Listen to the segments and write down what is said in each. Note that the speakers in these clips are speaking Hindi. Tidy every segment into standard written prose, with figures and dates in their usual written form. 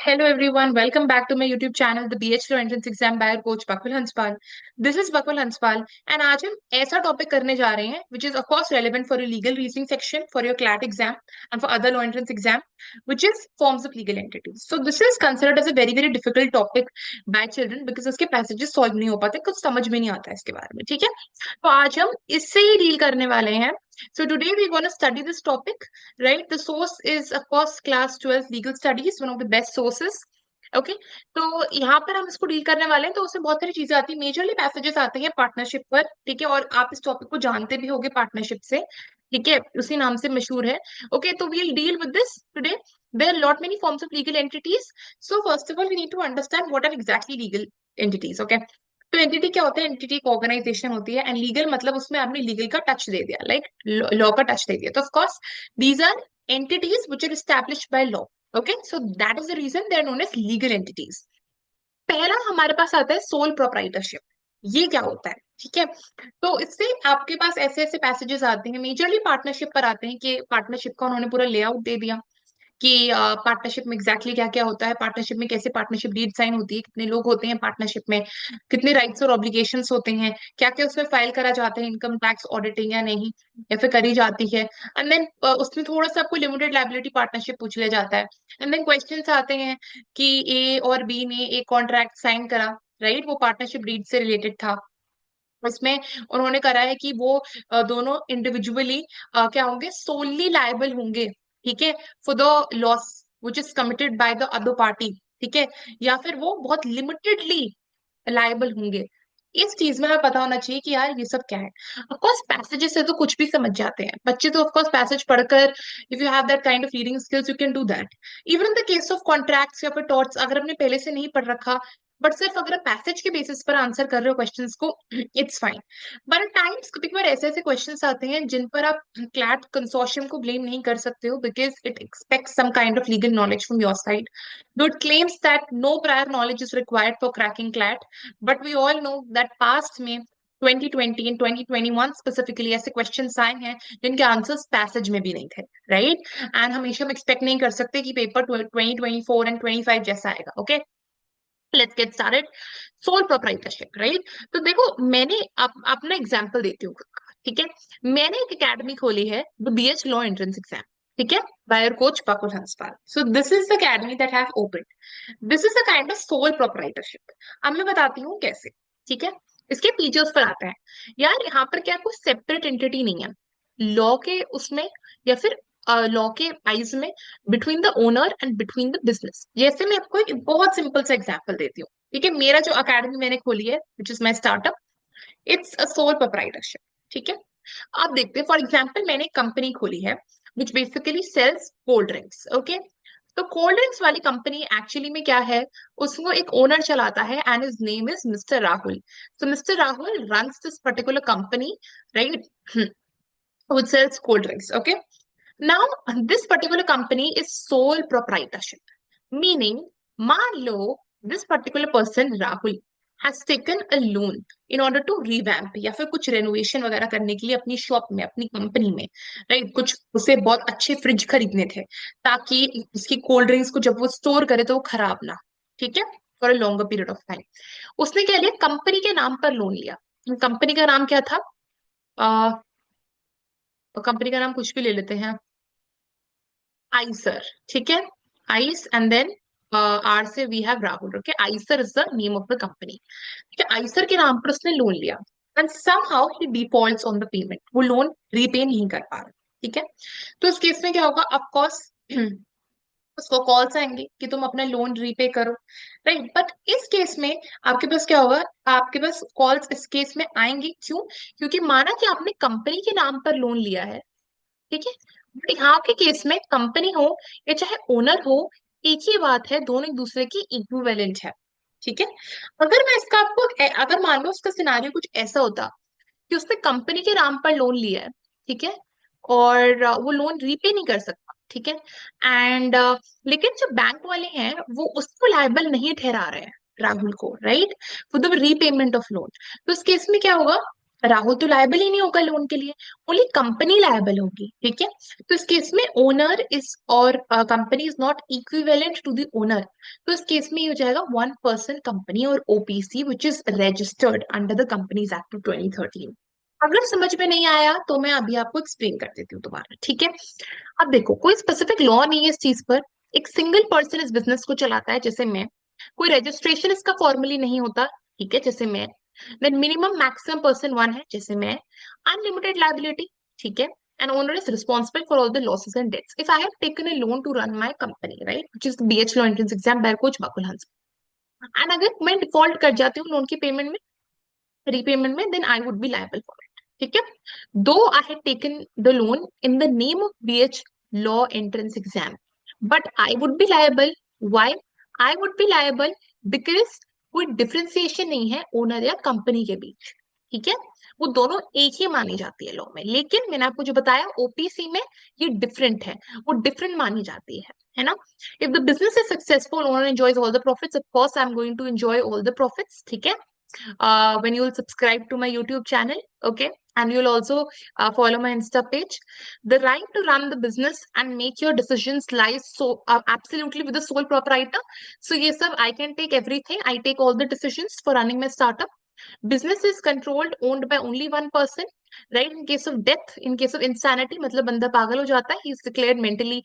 Hello everyone, welcome back to my YouTube channel, The BH Law Entrance Exam by our coach Bakul Hanspal. This is Bakul Hanspal and आज हम ऐसा टॉपिक करने जा रहे हैं which is of course relevant for your legal reasoning section, for your CLAT exam and for other law entrance exam, which is forms of legal entities. So this is considered as a very difficult topic by children because इसके passages solve नहीं हो पाते, कुछ समझ में नहीं आता है इसके बारे में, ठीक है? तो आज हम इससे ही डील करने वाले हैं. So today we're going to study this topic, right? The source is of course class 12 legal studies, one of the best sources. Okay तो यहाँ पर हम इसको डील करने वाले हैं, तो उसमें बहुत सारी चीजें आती है. मेजरली पैसेजेस आते हैं पार्टनरशिप पर, ठीक है, और आप इस टॉपिक को जानते भी होगे पार्टनरशिप से, ठीक है, उसी नाम से मशहूर है. ओके तो we'll deal with this today. There are lot many forms of legal entities. So first of all we need to understand what are exactly legal entities. Okay तो एंटिटी क्या होता है? एंटिटी एक ऑर्गेनाइजेशन होती है, एंड लीगल मतलब उसमें आपने लीगल का टच दे दिया, लाइक लॉ का टच दे दिया. तो of course these are entities which are established by law. Okay, so that is the reason they are known as legal entities. पहला हमारे पास आता है सोल प्रोप्राइटरशिप. ये क्या होता है? ठीक है, तो इससे आपके पास ऐसे ऐसे पैसेजेस आते हैं, मेजरली पार्टनरशिप पर आते हैं, कि पार्टनरशिप का उन्होंने पूरा लेआउट दे दिया कि पार्टनरशिप में एग्जैक्टली क्या क्या होता है, पार्टनरशिप में कैसे पार्टनरशिप डीड साइन होती है, कितने लोग होते हैं पार्टनरशिप में, कितने राइट्स और ऑब्लिगेशंस होते हैं, क्या क्या उसमें फाइल करा जाता है, इनकम टैक्स ऑडिटिंग या नहीं, या फिर करी जाती है. एंड देन उसमें थोड़ा सा आपको लिमिटेड लाइबिलिटी पार्टनरशिप पूछ लिया जाता है. एंड देन क्वेश्चंस आते हैं कि ए और बी ने एक कॉन्ट्रैक्ट साइन करा, राइट, वो पार्टनरशिप डीड से रिलेटेड था. उसमें उन्होंने करा है कि वो दोनों इंडिविजुअली क्या होंगे, सोलली लायबल होंगे, ठीक है, for the loss which is committed by the other party, ठीक है, या फिर वो बहुत लिमिटेडली लायबल होंगे. इस चीज में हमें पता होना चाहिए कि यार ये सब क्या है. ऑफकोर्स पैसेजेस से तो कुछ भी समझ जाते हैं बच्चे, तो ऑफकोर्स पैसेज पढ़कर if you have that kind of reading skills you can do that. Even in the case of contracts या फिर टॉर्ट्स, अगर हमने पहले से नहीं पढ़ रखा बट सिर्फ अगर पैसेज के बेसिस पर आंसर कर रहे हो क्वेश्चंस को, it's fine. But at times कभी कभार ऐसे ऐसे क्वेश्चंस आते हैं जिन पर आप क्लैट कंसोर्शियम को ब्लेम नहीं कर सकते हो, because it expects some kind of legal knowledge from your side. Though it claims that no prior knowledge is required for cracking CLAT, but we all know that past में 2020 and 2021 स्पेसिफिकली ऐसे क्वेश्चंस आए हैं जिनके आंसर्स पैसेज में भी नहीं थे, राइट. एंड हमेशा हम एक्सपेक्ट नहीं कर सकते कि पेपर 2024 एंड 25 जैसा आएगा. Okay let's get started. Sole proprietorship, right. तो देखो मैंने अपना एग्जांपल देती हूँ खुद का, ठीक है. मैंने एक एकेडमी खोली है, the BH law entrance exam, ठीक है, by your coach Bakul Hanspal. So this is the academy that I have opened. This is a kind of sole proprietorship. अब मैं बताती हूँ कैसे, ठीक है. इसके पीछे उस पर आता है, यार यहाँ पर क्या कोई सेपरेट एंटिटी नहीं है लॉ के उसमें, या फिर लॉ के आइज में, between the owner and between the business. जैसे मैं आपको एक बहुत सिंपल सा एग्जांपल देती हूँ, ठीक है. मेरा जो अकेडमी मैंने खोली है which is my startup, it's a sole proprietorship, ठीक है. आप देखते हैं, फॉर एग्जाम्पल मैंने एक कंपनी खोली है which basically sells cold drinks. Okay तो कोल्ड ड्रिंक्स वाली कंपनी एक्चुअली में क्या है, उसको एक ओनर चलाता है and his name is mister Rahul. So Mr. Rahul runs this particular company, right? Which sells cold drinks. Okay. Now this particular company is sole proprietorship, meaning मान लो this particular person Rahul has taken a loan in order to revamp या फिर कुछ रेनोवेशन वगैरह करने के लिए अपनी शॉप में, अपनी कंपनी में, राइट. कुछ उसे बहुत अच्छे फ्रिज खरीदने थे ताकि उसकी कोल्ड ड्रिंक्स को जब वो स्टोर करे तो वो खराब ना, ठीक है, for a longer period of time. उसने क्या लिया, कंपनी के नाम पर लोन लिया. कंपनी का नाम क्या था? कंपनी का नाम कुछ भी ले लेते हैं, आइसर, ठीक है. आइस एंड देन आर से we have Rahul. Okay Icer is the name of the company, ठीक है. आइसर के नाम पर उसने लोन लिया एंड समहाउ ही डिफॉल्ट्स ऑन द पेमेंट, वो लोन रीपे नहीं कर पा रहा, ठीक है. तो इस केस में क्या होगा, ऑफ कोर्स उसको कॉल्स आएंगे कि तुम अपना लोन रीपे करो, राइट. बट इस केस में आपके पास क्या होगा, आपके पास कॉल्स इस केस में आएंगे, क्यों? क्योंकि माना कि आपने कंपनी के नाम पर लोन लिया है, ठीक है. बट यहाँ के केस में कंपनी हो या चाहे ओनर हो, एक ही बात है, दोनों एक दूसरे की इक्विवेलेंट है, ठीक है. अगर मैं इसका आपको अगर मान लो उसका सिनारियो कुछ ऐसा होता कि उसने कंपनी के नाम पर लोन लिया है, ठीक है, और वो लोन रीपे नहीं कर सकता, ठीक है. एंड लेकिन जो बैंक वाले हैं वो उसको लायबल नहीं ठहरा रहे हैं, राहुल को, right, for the repayment of loan. तो इस केस में क्या होगा, राहुल तो लायबल ही नहीं होगा लोन के लिए, ओनली कंपनी लायबल होगी, ठीक है। तो इस केस में ओनर इज और company is not equivalent to the owner, तो इस केस में ये हो जाएगा वन पर्सन कंपनी और OPC which is registered under the companies act 2013। अगर समझ में नहीं आया तो मैं अभी आपको एक्सप्लेन कर देती हूँ दोबारा, ठीक है। अब देखो, कोई स्पेसिफिक लॉ नहीं है इस चीज पर। एक सिंगल पर्सन इस बिजनेस को चलाता है, जैसे मैं। कोई रजिस्ट्रेशन इसका फॉर्मली नहीं होता, ठीक है, जैसे मैं। Then minimum maximum person one है, जैसे मैं। अनलिमिटेड लाइबिलिटी, ठीक है। And owner is responsible for all the losses and debts if I have taken a loan to run my company, right, which is BH law entrance exam by coach Bakul Hans. And अगर मैं डिफॉल्ट कर जाती हूँ लोन की पेमेंट में, रीपेमेंट में, then I would be liable for it, ठीक है। Though I have taken the loan in the name of BH law entrance exam, but I would be liable. Why I would be liable? Because कोई डिफरेंशिएशन नहीं है ओनर या कंपनी के बीच, ठीक है। वो दोनों एक ही मानी जाती है लॉ में, लेकिन मैंने आपको जो बताया ओपीसी में ये डिफरेंट है, वो डिफरेंट मानी जाती है ना। If the business is successful, owner enjoys all the profits, of course I am going to enjoy all the profits, ठीक है। When you will subscribe to my YouTube channel, okay, and you'll also follow my Insta page. The right to run the business and make your decisions lies so absolutely with the sole proprietor. So yes, sir, I can take everything. I take all the decisions for running my startup. Business is controlled, owned by only one person. Right? In case of death, in case of insanity, मतलब बंदा पागल हो जाता है, he is declared mentally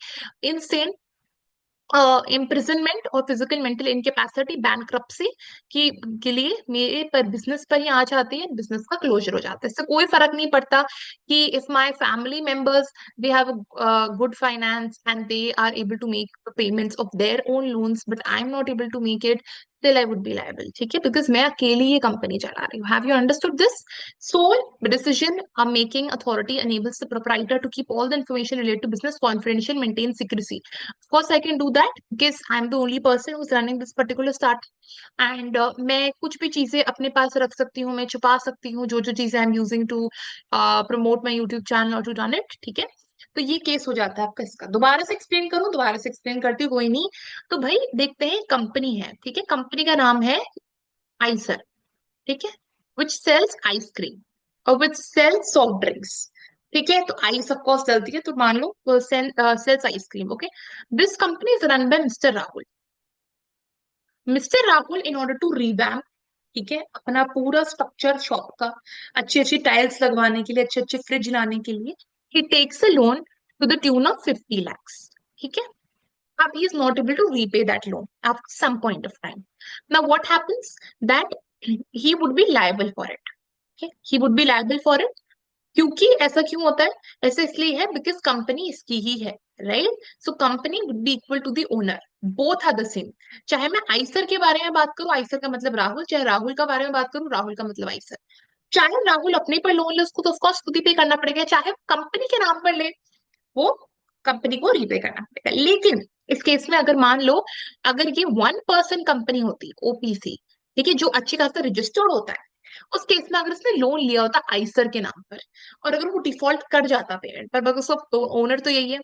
insane, imprisonment और फिजिकल मेंटल इनकेपेसिटी, बैंक्रप्सी की के लिए मेरे पर बिजनेस पर ही आ जाती है, बिजनेस का क्लोजर हो जाता है। इससे कोई फर्क नहीं पड़ता कि if my family members they have good finance and they are able to make payments of their own loans, but I am not able to make it, still I would be liable, ठीक है, बिकॉज मैं अकेली ये कंपनी चला रही हूँ। Have you understood this? Sole decision making authority enables the proprietor to keep all the information related to business confidential, maintain secrecy. Of course, I can do that because I'm the only person who's running this particular start. And मैं कुछ भी चीजें अपने पास रख सकती हूँ, मैं छुपा सकती हूँ जो जो चीजें I'm using to promote my YouTube channel or to run it, ठीक है। तो ये केस हो जाता है आपका इसका। दोबारा से एक्सप्लेन करूँ? दोबारा से एक्सप्लेन करती हूँ, कोई नहीं। तो भाई देखते हैं, कंपनी है, ठीक है, कंपनी का नाम है आइसर, ठीक है, विच सेल्स आइसक्रीम और विच सेल्स सॉफ्ट ड्रिंक्स, ठीक है। तो आइस ऑफ कोर्स चलती है, तो मान लो sells ice cream, okay. This company is run by mister Rahul. Mister Rahul in order to revamp, ठीक है, अपना पूरा स्ट्रक्चर शॉप का, अच्छी अच्छी टाइल्स लगवाने के लिए, अच्छे अच्छे फ्रिज लाने के लिए, he takes a loan to the tune of 50 lakhs, ठीक है। अब he is not able to repay that loan at some point of time. Now what happens that he would be liable for it. Okay? He would be liable for it. क्योंकि ऐसा क्यों होता है? ऐसा इसलिए है बिकॉज कंपनी इसकी ही है, right. So company would be equal to the owner, both are the same. चाहे मैं आइसर के बारे में बात करूं, आइसर का मतलब राहुल, चाहे राहुल का बारे में बात करूं, राहुल का मतलब आइसर। चाहे राहुल अपने पर लोन ले, उसको तो ऑफकोर्स खुद ही पे करना पड़ेगा, चाहे कंपनी के नाम पर ले, वो कंपनी को रीपे करना पड़ेगा। लेकिन इस केस में अगर मान लो, अगर ये वन पर्सन कंपनी होती, ओपीसी, ठीक है, जो अच्छी खासा रजिस्टर्ड होता है, उस केस में अगर उसने लोन लिया होता आइसर के नाम पर, और अगर वो डिफॉल्ट कर जाता पेमेंट पर, बस उसको ओनर तो यही है,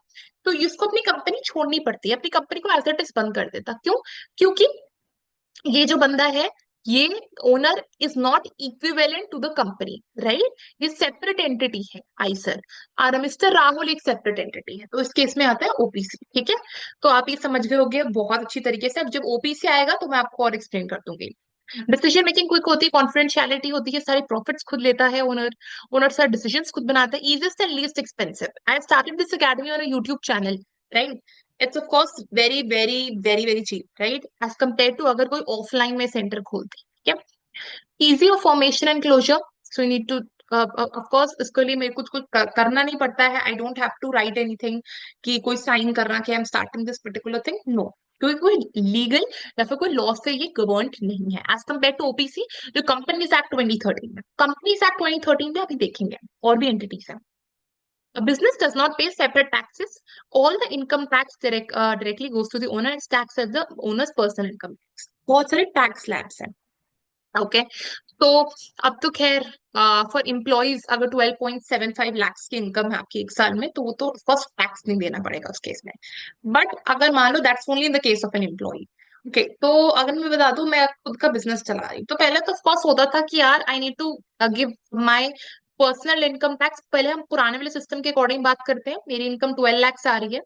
तो इसको अपनी कंपनी छोड़नी पड़ती है, अपनी कंपनी को एज इट इज बंद कर देता। क्यों? क्योंकि ये जो बंदा है, ये owner is not equivalent to the company, right. ये सेपरेट एंटिटी है आइसर, और मिस्टर राहुल एक सेपरेट एंटिटी है, तो इस केस में आता है ओपीसी, ठीक है। तो आप ये समझ गए होंगे बहुत अच्छी तरीके से। अब जब ओपीसी आएगा तो मैं आपको और एक्सप्लेन कर दूंगी। डिसीजन मेकिंग क्विक होती है, कॉन्फिडेंशियलिटी होती है, सारे प्रॉफिट्स खुद लेता है ओनर, ओनर सारे डिसीजंस खुद बनाता है, easiest and least expensive. I started this academy on a YouTube channel, right. It's of course very very very very cheap, right, as compare to अगर कोई ऑफलाइन में सेंटर खोलती है, ठीक है। Easy of formation and closure, so you need to, of course इसके लिए मेरे कुछ कुछ करना नहीं पड़ता है। I don't have to write anything कि कोई साइन करना कि I am starting this particular thing, no. क्योंकि कोई लीगल या फिर कोई लॉ से ये गवर्न्ड नहीं है एज कम्पेयर टू ओपीसी, जो कंपनीज एक्ट 2013 में। कंपनीज एक्ट 2013 में अभी देखेंगे और भी एंटिटीज है। A business does not pay separate taxes. All the income tax directly goes to the owner and is taxed as the owner's personal income tax. बहुत सारे टैक्स स्लैब्स हैं, ओके। तो अब तो खैर फॉर एम्प्लॉइज अगर 12.75 lakhs की इनकम है आपकी एक साल में, तो वो तो फर्स्ट टैक्स नहीं देना पड़ेगा उस केस में। बट अगर मान लो that's only in the case of an employ, okay, तो अगर मैं बता दूं, मैं खुद का बिजनेस चला रही हूँ, तो पहले तो ऑफकोर्स होता था कि यार I need to give my personal income tax. पहले हम पुराने वाले सिस्टम के अकॉर्डिंग बात करते हैं। मेरी इनकम 12 लाख आ रही है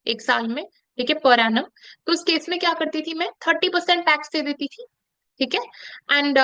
एक साल में, ठीक है, पर एनम। तो उस केस में क्या करती थी, मैं 30% टैक्स दे देती थी, ठीक है। एंड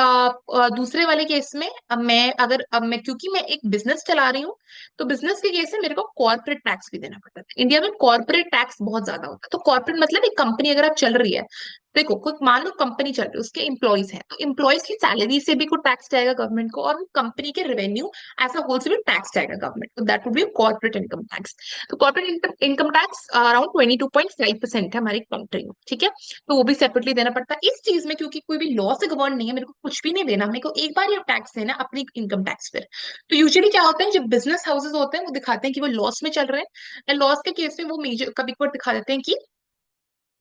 दूसरे वाले केस में अब मैं क्योंकि मैं एक बिजनेस चला रही हूँ, तो बिजनेस के केस में मेरे को कॉर्पोरेट टैक्स भी देना पड़ता है। इंडिया में कॉर्पोरेट टैक्स बहुत ज्यादा होता है। तो कॉर्पोरेट मतलब एक कंपनी अगर आप चल रही है, देखो कोई मान लो कंपनी चल रही है, उसके एम्प्लॉयज हैं, तो एम्प्लॉयज की सैलरी से भी कुछ टैक्स जाएगा गवर्नमेंट को, और कंपनी के रेवेन्यू एज अ होल से भी टैक्स जाएगा गवर्नमेंट को। That would be corporate income tax. तो कॉर्पोरेट इनकम टैक्स अराउंड 22.5% है हमारी कंट्री में, ठीक है। तो वो भी सेपरेटली देना पड़ता है। इस चीज में क्योंकि कोई भी लॉ से गवर्न नहीं है, मेरे को कुछ भी नहीं देना, मेरे को एक बार ये टैक्स देना अपनी इनकम टैक्स पर। तो यूजुअली क्या होता है, जब बिजनेस हाउसेज होते हैं वो दिखाते हैं कि वो लॉस में चल रहे हैं, लॉस के केस में वो मेजर कभी कभार दिखा देते हैं कि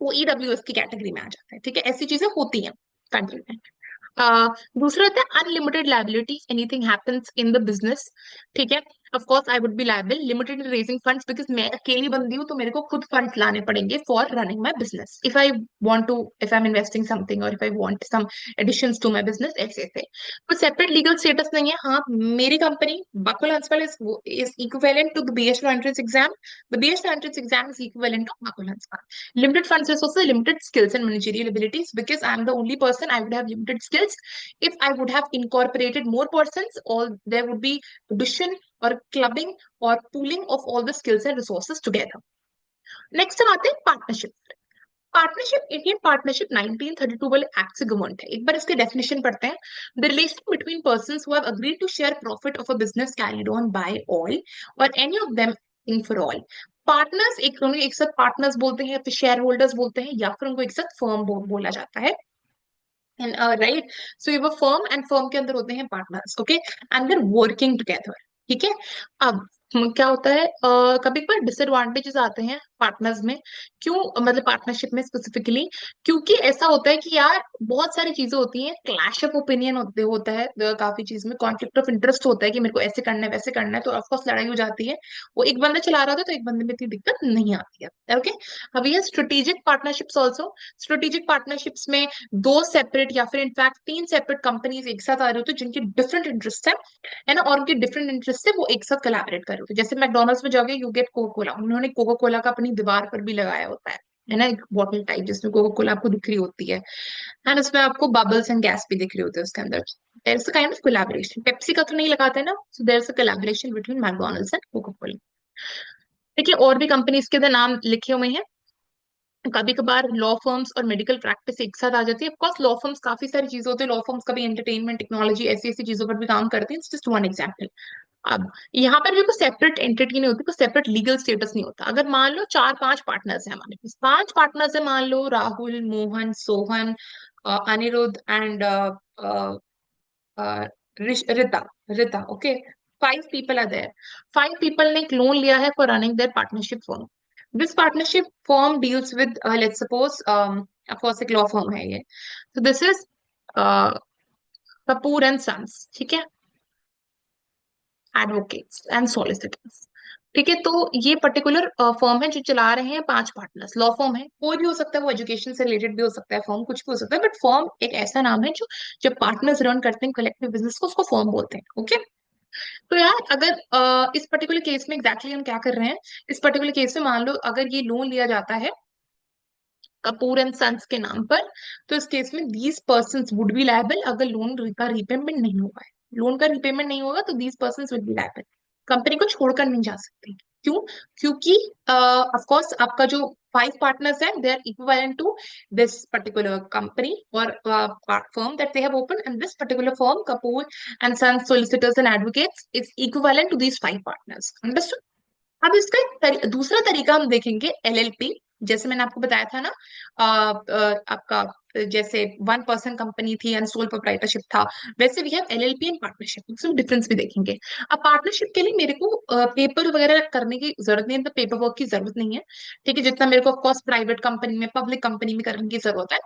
वो ईडब्ल्यूएस की कैटेगरी में आ जाता है, ठीक है। ऐसी चीजें होती हैं कंट्री में। uh, दूसरा होता है unlimited liability, anything happens in the business, ठीक है। Of course I would be liable. Limited raising funds, because मैं अकेली बंदी हूँ, तो मेरे को खुद फंड्स लाने पड़ेंगे for running my business, if I want to, if I am investing something, और if I want some additions to my business, ऐसे ऐसे। तो सेपरेट लीगल स्टेटस नहीं है। हाँ, मेरी company Bakul Hanspal is equivalent to the BHLU entrance exam. The BHLU entrance exam is equivalent to Bakul Hanspal. Limited funds resources, limited skills and managerial abilities, because I'm the only person, I would have limited skills. If I would have incorporated more persons, or there would be addition or clubbing or pooling of all the skills and resources together. Next हम आते हैं पार्टनरशिप। पार्टनरशिप, इंडियन पार्टनरशिप 1932 वाले एक्ट से गवर्न है। एक बार इसके डेफिनेशन पढ़ते हैं। The relation between persons who have agreed to share profit of a business carried on by all और any of them in for all. Partners एक साथ पार्टनर्स बोलते हैं, या फिर शेयर होल्डर्स बोलते हैं, या फिर उनको एक साथ फर्म बोला जाता है। एंड राइट, सो ये वो फर्म, एंड फर्म के अंदर होते हैं partners, okay, and there working together, ठीक है। अब क्या होता है, कभी कभार डिसएडवांटेजेस आते हैं पार्टनर्स में। क्यों, मतलब पार्टनरशिप में स्पेसिफिकली, क्योंकि ऐसा होता है कि यार बहुत सारी चीजें होती हैं, क्लैश ऑफ ओपिनियन होता है, काफी चीज में कॉन्फ्लिक्ट ऑफ इंटरेस्ट होता है कि मेरे को ऐसे करना है वैसे करना है, तो ऑफकोर्स लड़ाई हो जाती है। वो एक बंदा चला रहा था, तो एक बंदे में इतनी दिक्कत नहीं आती है, ओके। अब ये strategic partnerships also. Strategic partnerships में दो सेपरेट या फिर इनफैक्ट तीन सेपरेट कंपनीज एक साथ आ रही होती है, जिनके डिफरेंट इंटरेस्ट है ना, और उनके डिफरेंट इंटरेस्ट से वो एक साथ कोलैबोरेट कर रहे होते हैं। जैसे मैकडोनल्ड्स में जाओगे, यू गेट कोका कोला, उन्होंने कोका कोला का अपनी दीवार पर भी लगाया होता है ना, एक बॉटल टाइप जिसमें कोका कोला आपको दिख रही होती है, एंड उसमें आपको बबल्स एंड गैस भी दिख रही होती है उसके अंदर। There is a kind of collaboration. Pepsi का तो नहीं लगाते ना, so there is a collaboration between McDonald's and Coca Cola. देखिए और भी कंपनीज के अंदर नाम लिखे हुए हैं। कभी कभार लॉ फर्म्स और मेडिकल प्रैक्टिस एक साथ आ जाती है। ऑफकोर्स लॉ फर्म्स काफी सारी चीजें होती है, लॉ फर्म्स कभी एंटरटेनमेंट, टेक्नोलॉजी, ऐसी ऐसी चीजों पर भी काम करते हैं। Just one example. अब यहाँ पर भी कोई सेपरेट एंटिटी नहीं होती, कोई सेपरेट लीगल स्टेटस नहीं होता। अगर मान लो चार पांच पार्टनर्स हैं हमारे पास, पांच पार्टनर्स है, मान लो Rahul, Mohan, Sohan, Anirudh and Rita, Rita, okay. Five people are there. Five people ने एक लोन लिया है for running their partnership firm. This partnership firm deals with, let's suppose, of course एक लॉ फर्म है ये, तो this is Kapoor and sons, ठीक है, एडवोकेट्स एंड सॉलिसिटर्स, ठीक है। तो ये पर्टिकुलर फर्म है जो चला रहे हैं पांच पार्टनर्स। लॉ फर्म है, कोई भी हो सकता है, वो एजुकेशन से रिलेटेड भी हो सकता है, फर्म कुछ भी हो सकता है, बट फर्म एक ऐसा नाम है जो जब पार्टनर्स रन करते हैं कलेक्टिव बिजनेस को, उसको फर्म बोलते हैं, ओके। तो यार अगर इस पर्टिकुलर केस में एग्जैक्टली हम क्या कर रहे हैं, इस पर्टिकुलर केस में मान लो अगर ये लोन लिया जाता है कपूर एंड सन्स के नाम पर, तो इस केस में these person would be liable अगर लोन का रीपेमेंट नहीं हुआ है। लोन का रीपेमेंट नहीं होगा तो these person would be liable. Company को छोड़कर नहीं जा सकती। क्यों? क्योंकि ऑफ कोर्स आपका जो फाइव पार्टनर्स है, they are equivalent to this particular company और firm that they have opened, and this particular firm, Kapoor and Sons Solicitors and Advocates, is equivalent to these five partners. Understood? अब इसका एक दूसरा तरीका हम देखेंगे, एलएलपी। जैसे मैंने आपको बताया था ना, आपका जैसे वन पर्सन कंपनी थी एंड सोल प्रोप्राइटरशिप था, वैसे भी है एलएलपी एंड पार्टनरशिप, इसमें डिफरेंस भी देखेंगे। अब पार्टनरशिप के लिए मेरे को पेपर वगैरह करने की जरूरत नहीं है, तो पेपर वर्क की जरूरत नहीं है, ठीक है, जितना मेरे को ऑफकोर्स प्राइवेट कंपनी में, पब्लिक कंपनी में करने की जरूरत है।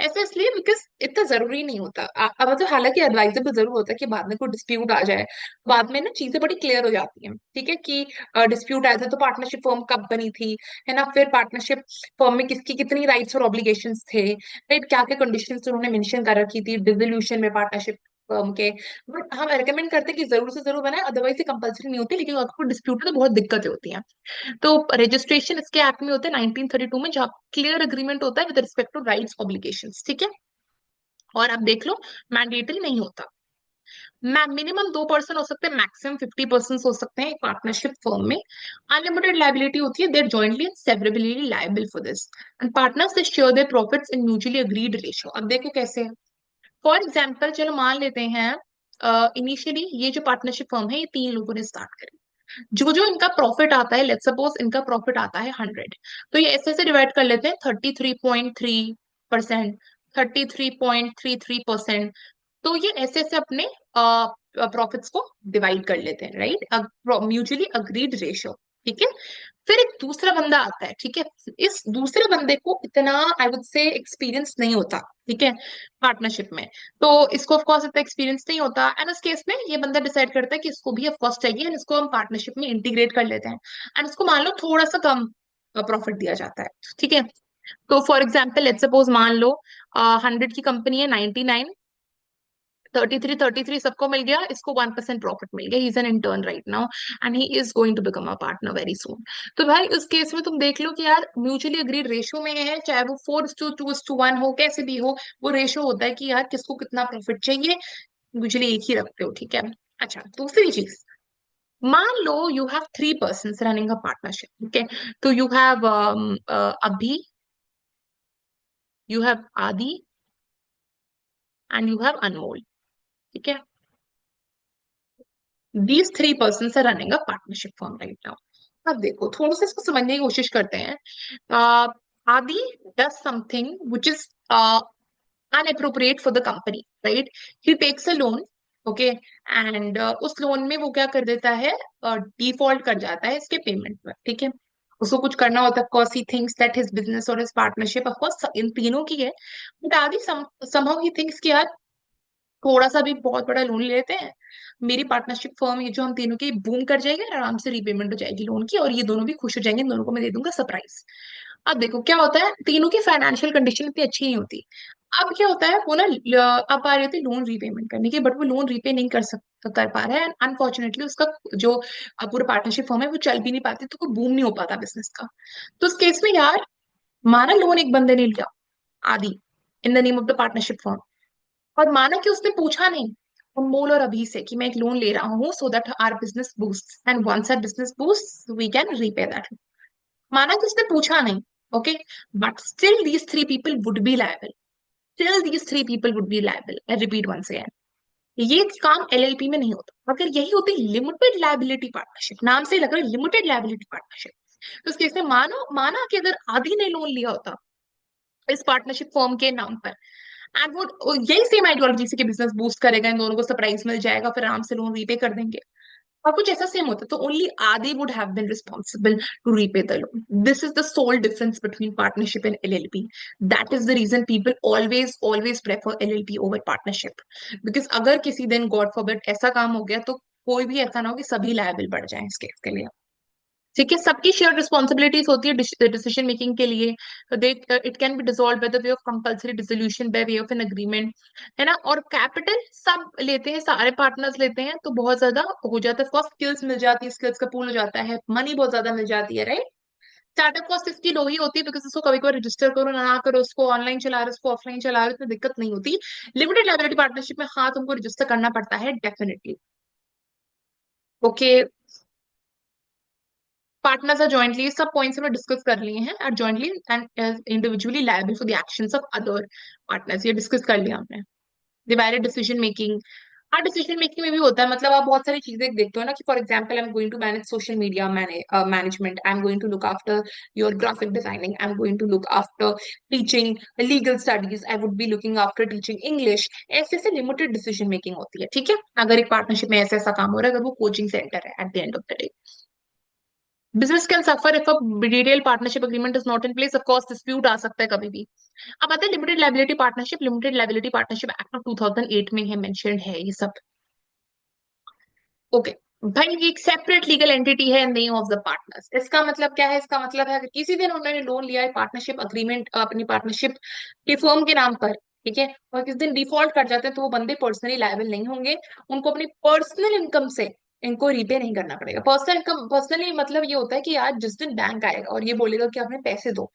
ऐसा इसलिए बिकॉज इतना जरूरी नहीं होता। अब मतलब हालांकि एडवाइजेबल जरूर होता है कि बाद में कोई डिस्प्यूट आ जाए, बाद में ना चीजें बड़ी क्लियर हो जाती हैं, ठीक है, कि डिस्प्यूट आया था तो पार्टनरशिप फर्म कब बनी थी, है ना, फिर पार्टनरशिप फर्म में किसकी कितनी राइट्स और ऑब्लिगेशंस थे, राइट, क्या क्या कंडीशंस उन्होंने मेंशन कर रखी थी डिसोल्यूशन में पार्टनरशिप फर्म के। बट हम रेकमेंड करते हैं कि जरूर से जरूर बनाए, अदरवाइज ये कंपलसरी नहीं होती, लेकिन अगर कोई डिस्प्यूट है तो बहुत दिक्कतें होती हैं। तो रजिस्ट्रेशन इसके एक्ट में होता है 1932 में, जहाँ क्लियर एग्रीमेंट होता है with respect to rights obligations, ठीक है। और आप देख लो, मैंडेटरी नहीं होता। मिनिमम 2% हो सकते हैं, मैक्सिमम 50% हो सकते हैं एक पार्टनरशिप फर्म में। अनलिमिटेड लाइबिलिटी होती है, they're jointly and severally liable for this, and partners they share their profits in mutually agreed ratio. अब देखो कैसे है। फॉर एग्जाम्पल चलो मान लेते हैं, इनिशियली ये जो पार्टनरशिप फर्म है ये 3 लोगों ने स्टार्ट करी। जो जो इनका प्रॉफिट आता है, लेट्स सपोज इनका प्रॉफिट आता है 100, तो ये ऐसे से डिवाइड कर लेते हैं, 33.3%, 33.33%। तो ये ऐसे ऐसे अपने प्रॉफिट्स को डिवाइड कर लेते हैं, राइट, म्यूचुअली अग्रीड रेशियो, ठीक है। फिर एक दूसरा बंदा आता है, ठीक है। इस दूसरे बंदे को इतना आई वुड से एक्सपीरियंस नहीं होता, ठीक है, पार्टनरशिप में। तो इसको ऑफ कोर्स इतना एक्सपीरियंस नहीं होता, एंड उस केस में ये बंदा डिसाइड करता है कि इसको भी ऑफ कोर्स चाहिए, एंड इसको हम पार्टनरशिप में इंटीग्रेट कर लेते हैं, एंड इसको मान लो थोड़ा सा कम प्रॉफिट दिया जाता है, ठीक है। तो फॉर एग्जाम्पल लेट्स सपोज मान लो 100 की कंपनी है, 99, 33 सबको मिल गया, इसको 1% प्रॉफिट मिल गया, he is an intern right now, and he is going to become a partner very soon. तो भाई उस केस में तुम देख लो कि यार म्यूचुअली अग्रीड रेशियो में है, चाहे वो 4:2:1 हो, कैसे भी हो, वो रेशियो होता है कि यार किसको कितना प्रॉफिट चाहिए, यूजुअली एक ही रखते हो, ठीक है। अच्छा, दूसरी चीज, मान लो you have 3 person running a partnership, ठीक है। तो you have Abhi, you have Aadi, and you have Anmol, ठीक है। These 3 persons are running a partnership firm right now. अब देखो थोड़ा सा इसको समझने की कोशिश करते हैं। आदि does something which is unappropriate for the company, right? He takes a loan, okay, and उस लोन में वो क्या कर देता है, डिफॉल्ट कर जाता है इसके पेमेंट पर, ठीक है। उसको कुछ करना होता है, cause he thinks that his business और his partnership, of course इन तीनों की है, बट आदि somehow he thinks कि यार थोड़ा सा भी बहुत बड़ा लोन ले लेते हैं, मेरी पार्टनरशिप फर्म ये जो हम तीनों की बूम कर जाएगी और आराम से रीपेमेंट हो जाएगी लोन की, और ये दोनों भी खुश हो जाएंगे, इन दोनों को मैं दे दूंगा सरप्राइज। अब देखो क्या होता है, तीनों की फाइनेंशियल कंडीशन इतनी अच्छी नहीं होती। अब क्या होता है, वो ना अब आ रही होती लोन रीपेमेंट करने की, बट वो लोन रीपे नहीं कर पा रहा है, एंड अनफॉर्चुनेटली उसका जो पूरा पार्टनरशिप फर्म है वो चल भी नहीं पाती, तो कोई बूम नहीं हो पाता बिजनेस का। तो उस केस में यार, माना लोन एक बंदे ने लिया, आदि, इन the name of the partnership firm, और माना कि उसने पूछा नहीं अनमोल और अभी से कि मैं एक लोन ले रहा हूँ so that our business boost, and once our business boost we can repay that. माना कि उसने पूछा नहीं, okay, but still these 3 people would be liable, still these 3 people would be liable, I repeat once again. ये काम एलएलपी में नहीं होता, अगर यही होती लिमिटेड लायबिलिटी पार्टनरशिप, नाम से लग रहा है लिमिटेड लायबिलिटी पार्टनरशिप, तो इस केस में मानो माना कि अगर आदि ने लोन लिया होता इस पार्टनरशिप फर्म के नाम पर, एंड वो यही सेम आइडियोलॉजी से कि बिजनेस बूस्ट करेगा, इन दोनों को सरप्राइज मिल जाएगा, फिर आराम से लोन रीपे कर देंगे, और कुछ ऐसा सेम होता, तो only Aadi would have been responsible to repay the loan. This is the sole difference between partnership and LLP. That is the reason people always always prefer LLP over partnership, because अगर किसी दिन गॉड फॉरबिड ऐसा काम हो गया तो कोई भी ऐसा ना हो कि सभी लायबल बढ़ जाए इस केस के लिए, ठीक है। सबकी शेयर रिस्पॉन्सिबिलिटीज होती है डिसीजन मेकिंग के लिए। They it can be dissolve by the way of compulsory dissolution by way of an agreement, है ना। और कैपिटल सब लेते हैं, सारे पार्टनर्स लेते हैं, तो बहुत ज्यादा हो जाता है, फर्स्ट स्किल्स मिल जाती है, स्किल्स का पूल हो जाता है, मनी बहुत ज्यादा मिल जाती है, राइट। स्टार्टअप कॉस्ट इसकी लो ही होती है, बिकॉज उसको कभी कभी रजिस्टर करो ना करो, उसको ऑनलाइन चला रहे हो उसको ऑफलाइन चला रहे हो, इतनी दिक्कत नहीं होती। लिमिटेड लायबिलिटी पार्टनरशिप में हाँ तुमको रजिस्टर करना पड़ता है definitely, okay. Partners are jointly, सब पॉइंट्स हमने डिस्कस कर लिए हैं, are jointly and individually liable for the actions of other partners, ये डिस्कस कर लिया हमने। डिवाइडेड डिसीजन मेकिंग, हाँ डिसीजन मेकिंग में भी होता है, मतलब आप बहुत सारी चीजें देखते हो ना, कि for example I am going to manage social media management, I am going to look after your graphic designing, I am going to look after teaching legal studies, I would be looking after teaching English. ऐसे ऐसे लिमिटेड डिसीजन मेकिंग होती है, ठीक है, अगर एक पार्टनरशिप में ऐसा ऐसा काम हो रहा है, अगर वो कोचिंग सेंटर है at the end of the day. Business can suffer if a detail partnership agreement is not in place, of course dispute आ सकता है कभी भी। अब आता है limited liability partnership. Limited liability partnership act of 2008 में है, मेंशन्ड है ये सब। ओके, भाई ये एक सेपरेट लीगल एंटिटी है, नेम ऑफ द पार्टनर्स। इसका मतलब क्या है? इसका मतलब है अगर किसी दिन उन्होंने लोन लिया है पार्टनरशिप अग्रीमेंट अपनी पार्टनरशिप के फर्म के नाम पर, ठीक है, और किस दिन डिफॉल्ट कर जाते हैं तो वो बंदे पर्सनली लायबल नहीं होंगे। उनको अपनी पर्सनल इनकम से इनको रीपे नहीं करना पड़ेगा। पर्सनल इनकम, पर्सनली मतलब ये होता है कि यार जिस दिन बैंक आएगा और ये बोलेगा कि आपने पैसे दो,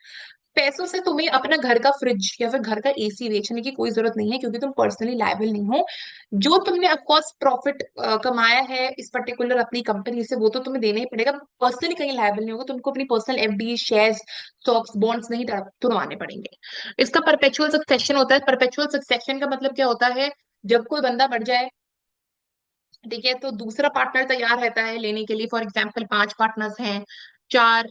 पैसों से तुम्हें अपना घर का फ्रिज या फिर घर का एसी बेचने की कोई जरूरत नहीं है, क्योंकि तुम पर्सनली लायबल नहीं हो। जो तुमने ऑफकोर्स प्रॉफिट कमाया है इस पर्टिकुलर अपनी कंपनी से, वो तो तुम्हें देना ही पड़ेगा। पर्सनली कहीं लायबल नहीं होगा, तुमको अपनी personal FD, shares, stocks, bonds नहीं तुड़वाने पड़ेंगे। इसका परपेचुअल सक्सेशन होता है। परपेचुअल सक्सेशन का मतलब क्या होता है? जब कोई बंदा मर जाए, ठीक है, तो दूसरा पार्टनर तैयार रहता है लेने के लिए। फॉर एग्जाम्पल 5 पार्टनर्स हैं, चार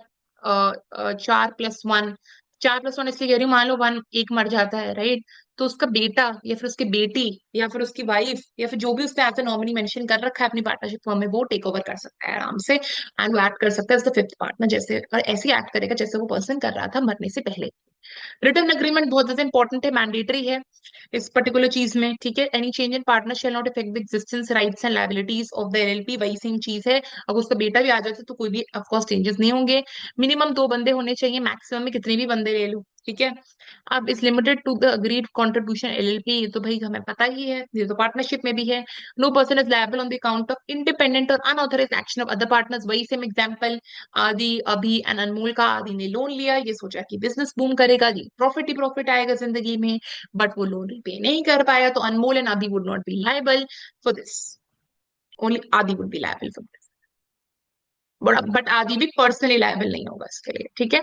4+1, 4+1 इसलिए कह रही हूँ, मान लो वन एक मर जाता है, राइट? तो उसका बेटा या फिर उसकी बेटी या फिर उसकी वाइफ या फिर जो भी उसने एज ए नॉमिनी मेंशन कर रखा है अपनी पार्टनरशिप फॉर्म में, वो टेक ओवर कर सकता है आराम से, एंड वो एक्ट कर सकता है एज द फिफ्थ पार्टनर, जैसे और ऐसे ही एक्ट करेगा जैसे वो पर्सन कर रहा था मरने से पहले। रिटर्न एग्रीमेंट बहुत ज्यादा इंपॉर्टेंट है, मैंडेटरी है इस पर्टिकुलर चीज में, ठीक है। Any change in partner shall not effect the existence, rights and liabilities of the LLP, वही सेम चीज है। अगर उसका बेटा भी आ जाता है तो कोई भी ऑफकोर्स चेंजेस नहीं होंगे। मिनिमम 2 बंदे होने चाहिए, मैक्सिमम में कितने भी बंदे ले लो, ठीक है। अब इस limited to the agreed contribution LLP, ये तो भाई हमें पता ही है, ये तो पार्टनरशिप में भी है। No person is liable on the account of independent और unauthorise action of other partners, वही same example. Aadi, Abhi and अनमोल का, आदि ने लोन लिया, ये सोचा कि बिजनेस बूम करेगा जी, प्रॉफिट ही प्रॉफिट आएगा जिंदगी में, बट वो लोन रिपे नहीं कर पाया, तो Anmol and Aadi would not be liable for this, only Aadi would be liable for, but Aadi भी पर्सनली लायबल नहीं होगा इसके लिए, ठीक है।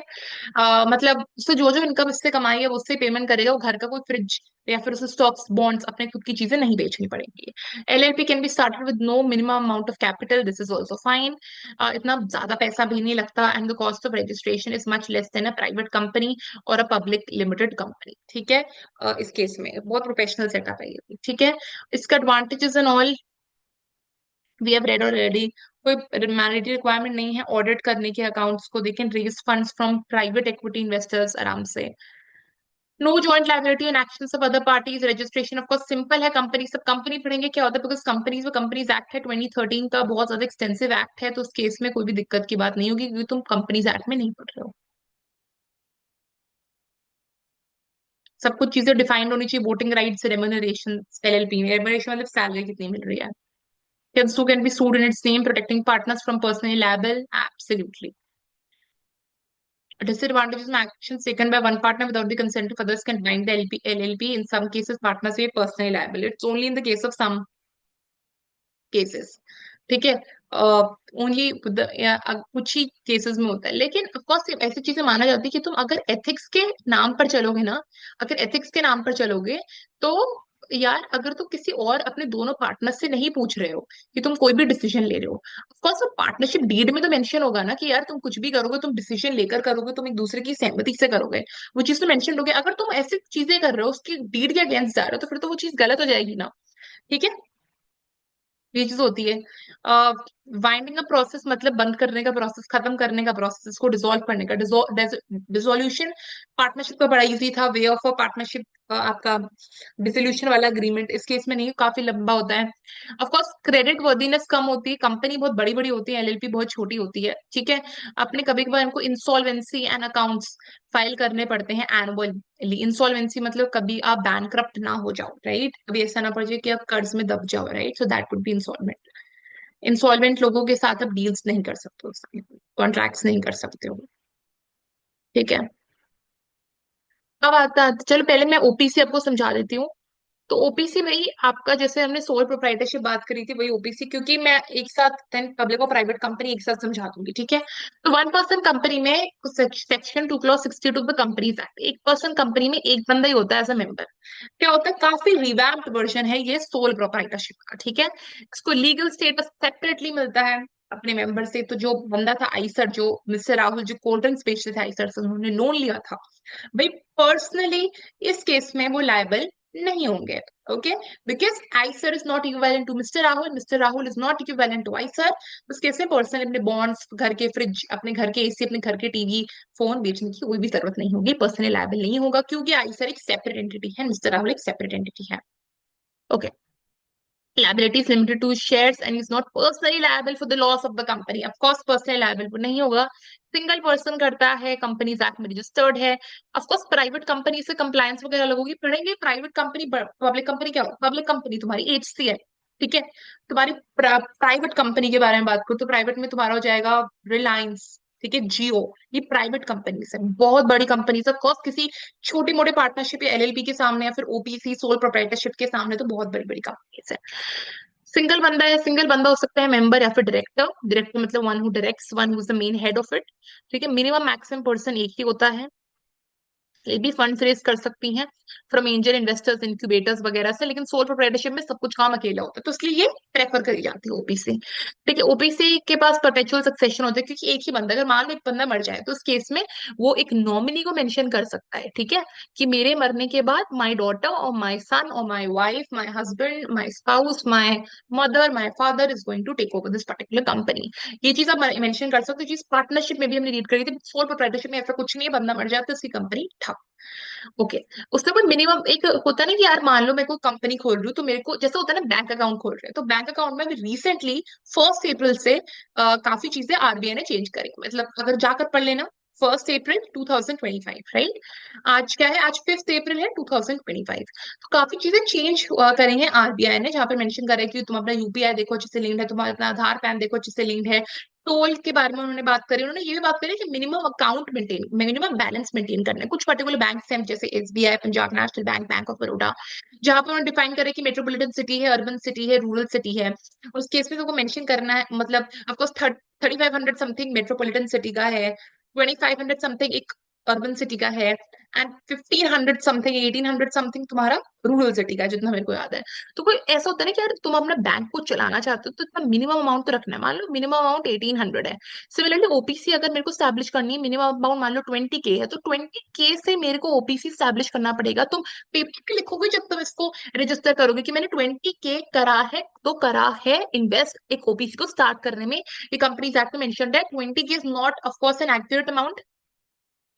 मतलब उससे जो जो इनकम इससे कमाई है वो उससे पेमेंट करेगा, वो घर का कोई फ्रिज या फिर उसे स्टॉक्स, बॉन्ड्स, अपने खुद की चीजें नहीं बेचनी पड़ेंगी। LLP can be started with no minimum amount of capital, this is also fine. इतना ज्यादा पैसा भी नहीं लगता, and the cost of registration is much less than a private company और अ पब्लिक लिमिटेड कंपनी, ठीक है। इस केस में बहुत प्रोफेशनल सेटअप है ये भी, ठीक है। इसका advantages and all we have read already. कोई मैंडेटरी रिक्वायरमेंट नहीं है ऑडिट करने के अकाउंट्स को, they can raise funds from private equity investors आराम से। No joint liability and actions of other parties, registration of course simple है। कंपनी सब कंपनी पढ़ेंगे क्या होता है, बिकॉज कंपनीज में कंपनीज एक्ट है 2013 का, बहुत ज्यादा एक्सटेंसिव एक्ट है, तो उस केस में कोई भी दिक्कत की बात नहीं होगी क्योंकि तुम कंपनीज एक्ट में नहीं पढ़ रहे हो। सब कुछ चीजें डिफाइंड होनी चाहिए, वोटिंग राइट्स, रेम्यूनरेशन, एलएलपी में रेम्यूनरेशन मतलब सैलरी कितनी मिल रही है। Can be sued in its name, protecting partners from personally liable. Absolutely. Disadvantages of actions taken by one partner without the consent of others can bind the LLP. In some cases, partners may be personally liable. It's only in the case of some cases. ठीक है, ओनली कुछ ही केसेस में होता है, लेकिन ऑफकोर्स ऐसी चीजें माना जाती है कि तुम अगर एथिक्स के नाम पर चलोगे ना, अगर एथिक्स के नाम पर चलोगे तो यार, अगर तुम किसी और अपने दोनों पार्टनर से नहीं पूछ रहे हो कि तुम कोई भी डिसीजन ले रहे हो, ऑफकोर्स वो पार्टनरशिप डीड में तो मेंशन होगा ना कि यार तुम कुछ भी करोगे, तुम डिसीजन लेकर करोगे, तुम एक दूसरे की सहमति से करोगे, वो चीज तो मेंशन होगी। अगर तुम ऐसी चीजें कर रहे हो उसकी डीड के अगेंस्ट जा रहे हो, तो फिर तो वो चीज गलत हो जाएगी ना, ठीक है। ये चीज होती है। वाइंडिंग अ प्रोसेस मतलब बंद करने का प्रोसेस, खत्म करने का प्रोसेस, इसको डिसॉल्व करने का, डिसोल्यूशन। पार्टनरशिप का बड़ा इजी था, वे ऑफ अ पार्टनरशिप आपका डिसोल्यूशन वाला अग्रीमेंट, इस केस में नहीं, काफी लंबा होता है। ऑफ कोर्स क्रेडिट वर्दीनेस कम होती है, कंपनी बहुत बड़ी बड़ी होती है, एलएलपी बहुत छोटी होती है, ठीक है। अपने कभी कभार इनको इंसॉल्वेंसी एंड अकाउंट्स फाइल करने पड़ते हैं एनुअली। इंसॉल्वेंसी मतलब कभी आप बैंकरप्ट ना हो जाओ, राइट, कभी ऐसा ना पड़ जाए कि आप कर्ज में दब जाओ, right, so that would be insolvent. Insolvent लोगों के साथ आप डील्स नहीं कर सकते हो, कॉन्ट्रैक्ट्स नहीं कर सकते हो, ठीक है। अब आता चलो पहले मैं ओपीसी आपको समझा देती हूँ। तो ओपीसी में ही आपका, जैसे हमने सोल प्रोप्राइटरशिप बात करी थी, वही ओपीसी, क्योंकि मैं एक साथ देन पब्लिक और प्राइवेट कंपनी एक साथ समझा दूंगी, ठीक है। तो 1 पर्सन कंपनी में section 2 clause 62 the companies act, 1 person company में एक बंदा ही होता है एज अ मेंबर। क्या होता है, काफी रिवैम्प्ड वर्जन है ये सोल प्रोप्राइटरशिप का, ठीक है। इसको लीगल स्टेटस सेपरेटली मिलता है अपने मेंबर से। तो जो बंदा था आईसर, जो मिस्टर राहुल जो कोल्ड ड्रिंक्स बेचते थे आईसर से, उन्होंने लोन लिया था भाई पर्सनली, इस केस में वो लायबल नहीं होंगे। Okay, because Eicher is not equivalent to mister Rahul is not equivalent to Eicher. उस केस में पर्सनल अपने बॉन्ड्स, घर के फ्रिज, अपने घर के एसी, अपने घर के टीवी, फोन बेचने की कोई भी जरूरत नहीं होगी, पर्सनली लायबल नहीं होगा, क्योंकि आईसर एक सेपरेट एंटिटी है, मिस्टर राहुल एक सेपरेट एंटिटी है। Okay, liability is limited to shares and is not personally liable for the loss of the company. Of course personally liable वो नहीं होगा, सिंगल पर्सन करता है, कंपनीज एक्ट में रजिस्टर्ड है। ऑफ कोर्स प्राइवेट कंपनी से कंप्लायंस वगैरह अलग होगी, पढ़ेंगे प्राइवेट कंपनी पब्लिक कंपनी क्या होगा। पब्लिक कंपनी तुम्हारी एचसी है, ठीक है। तुम्हारी प्राइवेट कंपनी के बारे में बात करूँ तो प्राइवेट में तुम्हारा हो जाएगा रिलायंस, ठीक है, जियो। ये प्राइवेट कंपनीज है, बहुत बड़ी कंपनीज है। ऑफकोर्स किसी छोटी मोटे पार्टनरशिप या एलएलपी के सामने या फिर ओपीसी सोल प्रोप्राइटरशिप के सामने तो बहुत बड़ी बड़ी कंपनीज है। सिंगल बंदा है, सिंगल बंदा हो सकता है मेंबर या फिर डायरेक्टर। डायरेक्टर मतलब one who directs, one who is the main head of it, ठीक है। मिनिमम मैक्सिमम पर्सन एक ही होता है। ये भी फंड्स रेज कर सकती हैं फ्रॉम एंजल इन्वेस्टर्स, इंक्यूबेटर्स वगैरह से, लेकिन सोल प्रोप्राइटरशिप में सब कुछ काम अकेला होता है, तो इसलिए ये प्रेफर करी जाती है ओपीसी। ठीक है, ओपीसी के पास परपेचुअल सक्सेशन होता है, क्योंकि एक ही बंदा, अगर मान लो एक बंदा मर जाए तो उस केस में वो एक नॉमिनी को मेंशन कर सकता है, ठीक है, कि मेरे मरने के बाद माई डॉटर और माई सन और my wife, my husband, my spouse, my mother, my father is going to take over this particular company. ये चीज आप मेंशन कर सकते हो। चीज पार्टनरशिप में भी हमने रीड करी थी, सोल प्रोप्राइटरशिप में ऐसा कुछ नहीं है, बंदा मर जाता है उसकी कंपनी ठप। ओके, उससे कोई मिनिमम एक होता है ना कि यार मान लो मैं कोई कंपनी खोल रही हूँ, तो मेरे को जैसे होता है ना बैंक अकाउंट खोल रहे हैं, तो बैंक अकाउंट में रिसेंटली 1 अप्रैल से काफी चीजें आरबीआई ने चेंज करी। मतलब अगर जाकर पढ़ लेना, 1 अप्रैल 2025, राइट। आज क्या है, आज 5 अप्रैल है 2025। तो काफी चीजें चेंज करी हैं आरबीआई ने, जहाँ पे मेंशन करा है कि तुम अपना यूपीआई देखो अच्छे से लिंक्ड है, तुम्हारा अपना आधार पैन देखो अच्छे से लिंक्ड है। टोल के बारे में उन्होंने बात करी, उन्होंने ये भी बात करी कि minimum account maintain, minimum balance maintain करना है। कुछ पर्टिकुलर बैंक हैं जैसे SBI, Punjab national bank, bank of Baroda, जहां पर उन्होंने डिफाइन करे कि मेट्रोपॉलिटन सिटी है, अर्बन सिटी है, रूरल सिटी है। उस केस में तुमको मेंशन करना है, मतलब ऑफकोर्स 3500 समथिंग मेट्रोपॉलिटन सिटी का है, 2500 समथिंग एक अर्बन सिटी का है, एंड 1500 समथिंग, 1800 समथिंग तुम्हारा रूरल सिटी का है, जितना मेरे को याद है। तो कोई ऐसा होता है ना कि यार तुम अपना बैंक को चलाना चाहते हो तो इतना मिनिमम अमाउंट तो रखना है। मान लो मिनिमम अमाउंट 1800 है। सिमिलरली ओपीसी अगर मेरे को स्टैब्लिश करनी है, मिनिमम अमाउंट मान लो 20K है, तो 20K से मेरे को ओपीसी स्टैब्लिश करना पड़ेगा। तुम पेपर पे लिखोगे जब तुम इसको रजिस्टर करोगे कि मैंने 20K करा है, तो करा है इन्वेस्ट एक ओपीसी को स्टार्ट करने में। ये कंपनीज एक्ट में मेंशन्ड है। 20K is not of course an accurate amount,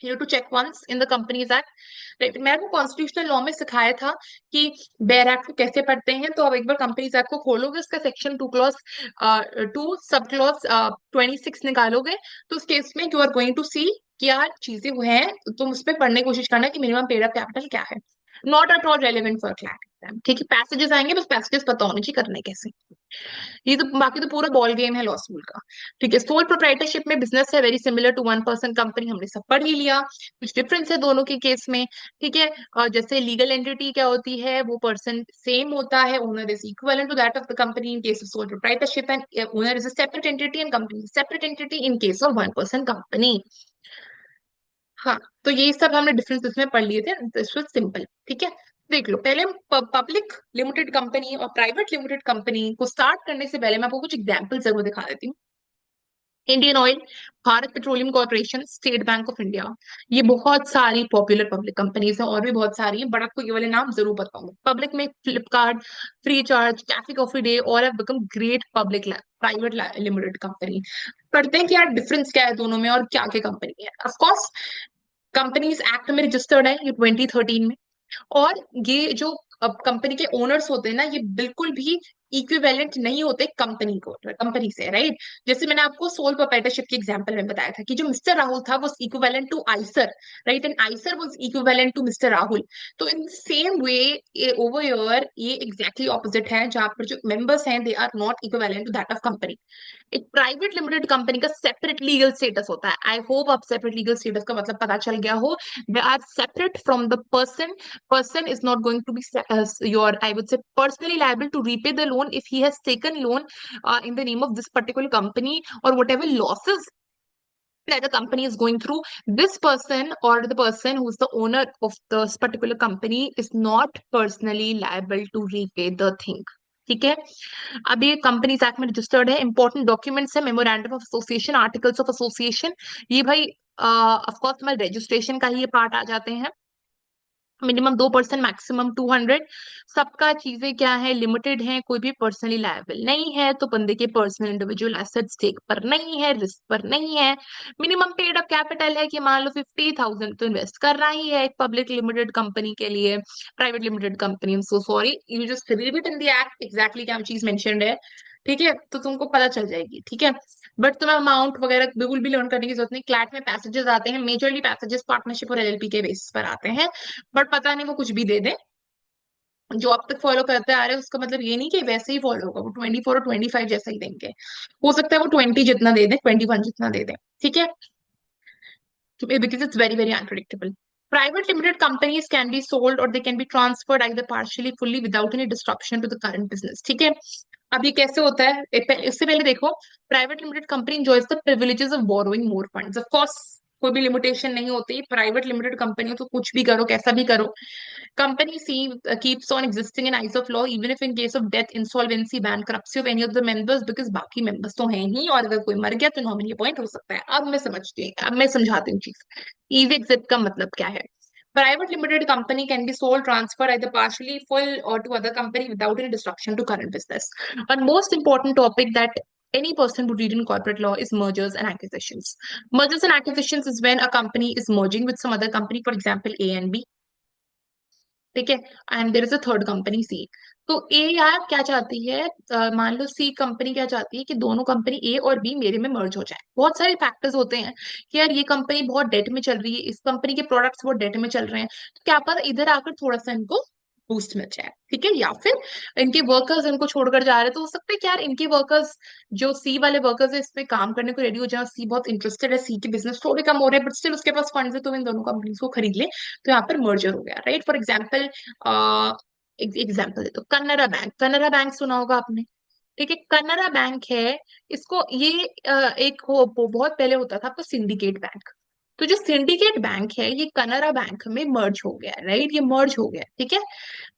you to check once in the companies act. मैंने को कॉन्स्टिट्यूशनल लॉ में सिखाया था कि बेयर एक्ट को कैसे पढ़ते हैं, तो अब एक बार कंपनीज एक्ट को खोलोगे, उसका सेक्शन 2 सब क्लॉज 26 निकालोगे, तो उस केस में यू आर गोइंग टू सी क्या चीजें वो हैं, तुम उस पर पढ़ने की कोशिश करना कि मिनिमम पेड अप कैपिटल क्या है। Not at all relevant for CLAT exam, ठीक है। पैसेजेस आएंगे, बस पैसेजेस पता होने चाहिए करने कैसे। ये तो बाकी तो पूरा बॉल गेम है लॉ स्कूल का, ठीक है। सोल प्रोप्राइटरशिप में बिजनेस है very similar to one person company, हमने सब पढ़ ही लिया। कुछ डिफरेंस है दोनों के केस में, ठीक है। जैसे लीगल एंटिटी क्या होती है, वो पर्सन सेम होता है, owner is equal to that of the company in case of sole proprietorship, and owner is a separate entity and company separate entity in case of one person company. हाँ, तो ये सब हमने डिफरेंस इसमें पढ़ लिए थे, दिस वाज सिंपल, ठीक है। देख लो, पहले हम पब्लिक लिमिटेड कंपनी और प्राइवेट लिमिटेड कंपनी को स्टार्ट करने से पहले मैं आपको कुछ एग्जांपल जरूर दिखा देती हूँ। Indian oil, Bharat petroleum corporation, state bank of India, ये बहुत सारी पॉपुलर पब्लिक कंपनीज हैं, और भी बहुत सारी हैं, बट आपको ये वाले नाम जरूर बताऊंगा। पब्लिक में Flipkart, Freecharge, Cafe Coffee Day, और have become great public private limited company. पढ़ते हैं कि यार डिफरेंस क्या है दोनों में और क्या क्या कंपनी है। ऑफकोर्स कंपनीज एक्ट में रजिस्टर्ड है ये 2013 में, और ये जो कंपनी के ओनर्स होते हैं ना, ये बिल्कुल भी इक्विवेलेंट नहीं होते कंपनी को, कंपनी से, राइट। जैसे मैंने आपको सोल प्रोप्राइटरशिप के एग्जांपल में बताया था कि जो मिस्टर राहुल था वो equivalent to Eicher, right, and Eicher was equivalent to mister Rahul. तो in same way over here ये एग्जैक्टली ऑपोजिट है, जहां पर जो मेंबर्स हैं they are not equivalent to that of company. एक प्राइवेट लिमिटेड कंपनी का सेपरेट लीगल स्टेटस होता है। आई होप आप सेपरेट लीगल स्टेटस का मतलब पता चल गया हो। They are separate from the person, person is not going to be your, I would say, personally liable to repay the loan if he has taken loan in the name of this particular company, or whatever losses that the company is going through. This person or the person who is the owner of this particular company is not personally liable to repay the thing, ठीक है। अब ये कंपनीज एक्ट में रजिस्टर्ड है। इंपॉर्टेंट डॉक्यूमेंट्स है, memorandum of association, articles of association, ये भाई ऑफ कोर्स तुम्हारे रजिस्ट्रेशन का ही ये पार्ट आ जाते हैं। Minimum 2%, maximum 200। सबका चीजें क्या है, लिमिटेड है, कोई भी पर्सनली लायबल नहीं है, तो बंदे के पर्सनल इंडिविजुअल एसेट स्टेक पर नहीं है, रिस्क पर नहीं है। मिनिमम पेड अप कैपिटल है कि मान लो 50,000 तो इन्वेस्ट कर रहा ही है एक पब्लिक लिमिटेड कंपनी के लिए। Private limited company, so sorry, you just read it in the act exactly क्या चीज मेंशन्ड है, ठीक है, तो तुमको पता चल जाएगी, ठीक है। बट तुम्हें अमाउंट वगैरह बिल्कुल भी लर्न करने की जरूरत नहीं। क्लैट में पैसेजेस आते हैं, मेजरली पैसेजेस पार्टनरशिप और एलएलपी के बेसिस पर आते हैं, बट पता नहीं वो कुछ भी दे दे। जो अब तक फॉलो करते आ रहे हैं उसका मतलब ये नहीं कि वैसे ही फॉलो होगा, वो 24 और 25 जैसा ही देंगे। हो सकता है वो 20 जितना दे दे, 21 जितना दे दे, ठीक है, because it's very very unpredictable. Private limited companies can be sold or they can be transferred either partially fully without any disruption to the current business, ठीक है। अब ये कैसे होता है, इससे पहले देखो, private limited company enjoys the privileges of borrowing more funds, of course कोई भी लिमिटेशन नहीं होती, प्राइवेट लिमिटेड कंपनी हो तो कुछ भी करो, कैसा भी करो। Company C keeps on existing in eyes of law even if in case of death, insolvency, bankruptcy of any of the members, because बाकी members तो हैं ही, और अगर कोई मर गया तो नॉमिनी अपॉइंट हो सकता है। अब मैं समझती हूँ, अब मैं समझाती हूँ चीज। इजी एग्जिट का मतलब क्या है। Private limited company can be sold, transferred either partially, full, or to other company without any disruption to current business. And most important topic that any person would read in corporate law is mergers and acquisitions. Mergers and acquisitions is when a company is merging with some other company, for example, A and B, ठीक है, and there is a third company C. तो ए यार क्या चाहती है, मान लो सी कंपनी क्या चाहती है कि दोनों कंपनी ए और बी मेरे में मर्ज हो जाए। बहुत सारे फैक्टर्स होते हैं कि यार ये कंपनी बहुत डेट में चल रही है, इस कंपनी के प्रोडक्ट्स बहुत डेट में चल रहे हैं, तो क्या पता इधर आकर थोड़ा सा इनको बूस्ट मिल जाए, ठीक है। या फिर इनके वर्कर्स इनको छोड़कर जा रहे हैं, तो हो सकता है कि यार इनके वर्कर्स, जो सी वाले वर्कर्स है, इसमें काम करने को रेडी हो जाए, सी बहुत इंटरेस्टेड है, सी के बिजनेस थोड़े कम हो रहे हैं बट स्टिल उसके पास फंड्स है, तो इन दोनों कंपनीज को खरीद ले, तो यहाँ पर मर्जर हो गया, राइट। फॉर एग्जाम्पल, एग्जाम्पल दे तो कनारा बैंक, कनारा बैंक सुना होगा आपने, ठीक है। कनारा बैंक है, इसको ये एक बहुत पहले होता था आपका सिंडिकेट बैंक। तो जो सिंडिकेट बैंक है ये कनारा बैंक में मर्ज हो गया, राइट, ये मर्ज हो गया, ठीक है।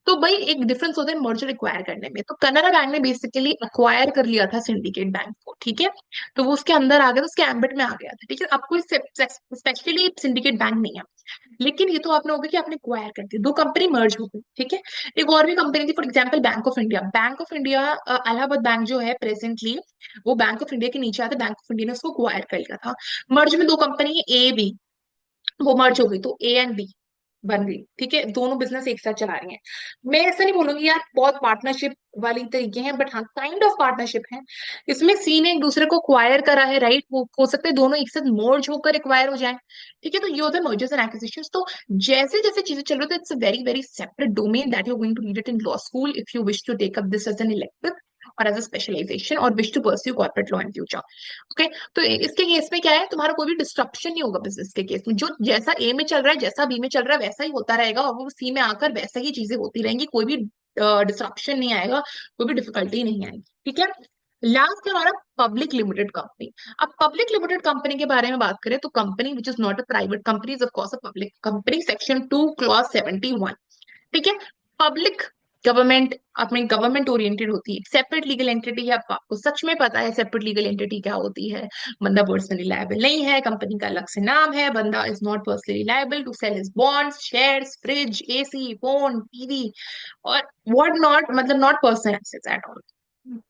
तो भाई एक डिफरेंस होता है मर्जर एक्वायर करने में, तो कनारा बैंक ने बेसिकली एक्वायर कर लिया था सिंडिकेट बैंक को, ठीक है। तो वो उसके अंदर आ गया, तो उसके एम्बिट में आ गया था, ठीक है। आपको स्पेशली सिंडिकेट बैंक नहीं है, लेकिन ये तो आपने होगा कि आपने एक्वायर कर दिया, दो कंपनी मर्ज हो गई, ठीक है। एक और भी कंपनी थी, for example bank of India. Bank of India, Allahabad bank जो है प्रेजेंटली, वो बैंक ऑफ इंडिया के नीचे आता है, बैंक ऑफ इंडिया ने उसको एक्वायर कर लिया था। मर्ज में दो कंपनी है, ए बी, वो मर्ज हो गई, तो ए एंड बी बन गई, ठीक है, दोनों बिजनेस एक साथ चला रही हैं। मैं ऐसा नहीं बोलूंगी यार बहुत पार्टनरशिप वाली तरीके हैं, बट हाँ काइंड ऑफ पार्टनरशिप है। इसमें सी ने एक दूसरे को एक्वायर करा है, राइट, वो हो सकता है दोनों एक साथ मर्ज होकर एक्वायर हो जाए, ठीक है। तो ये होता है मर्जर्स एंड एक्विजिशंस। तो जैसे जैसे चीजें चल रही है, it's a very very separate domain that you going to read it in law school if you wish to take up this as an elective और एज अ स्पेशलाइजेशन और wish to pursue corporate law in future, okay. तो इसके केस में क्या है, तुम्हारा कोई भी डिस्ट्रप्शन नहीं होगा बिजनेस के केस में, जो जैसा ए में चल रहा है, जैसा बी में चल रहा है, वैसा ही होता रहेगा, और वो सी में आकर वैसा ही चीजें होती रहेंगी, कोई भी डिस्ट्रप्शन नहीं आएगा, कोई भी डिफिकल्टी नहीं आएगी, ठीक है। लास्ट है हमारा पब्लिक लिमिटेड कंपनी। अब पब्लिक लिमिटेड कंपनी के बारे में बात करें तो company which is not a private company is of course a public company, section 2 clause 71, ठीक है। पब्लिक गवर्नमेंट अपनी गवर्नमेंट ओरिएंटेड होती है, सेपरेट लीगल एंटिटी है। अब आपको सच में पता है सेपरेट लीगल एंटिटी क्या होती है। बंदा पर्सनली लायबल नहीं है, कंपनी का अलग से नाम है, बंदा is not personally liable to sell his bonds, shares, fridge, AC, phone, TV और व्हाट नॉट, मतलब not personal assets at all.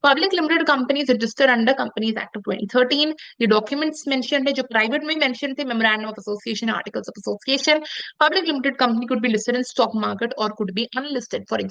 Public limited companies registered under companies act of 2013। ये डॉक्यूमेंट्स मेंशन्ड है जो प्राइवेट में मेंशन थे, memorandum of association, articles of association. Public limited company could be listed in stock market और could be unlisted. For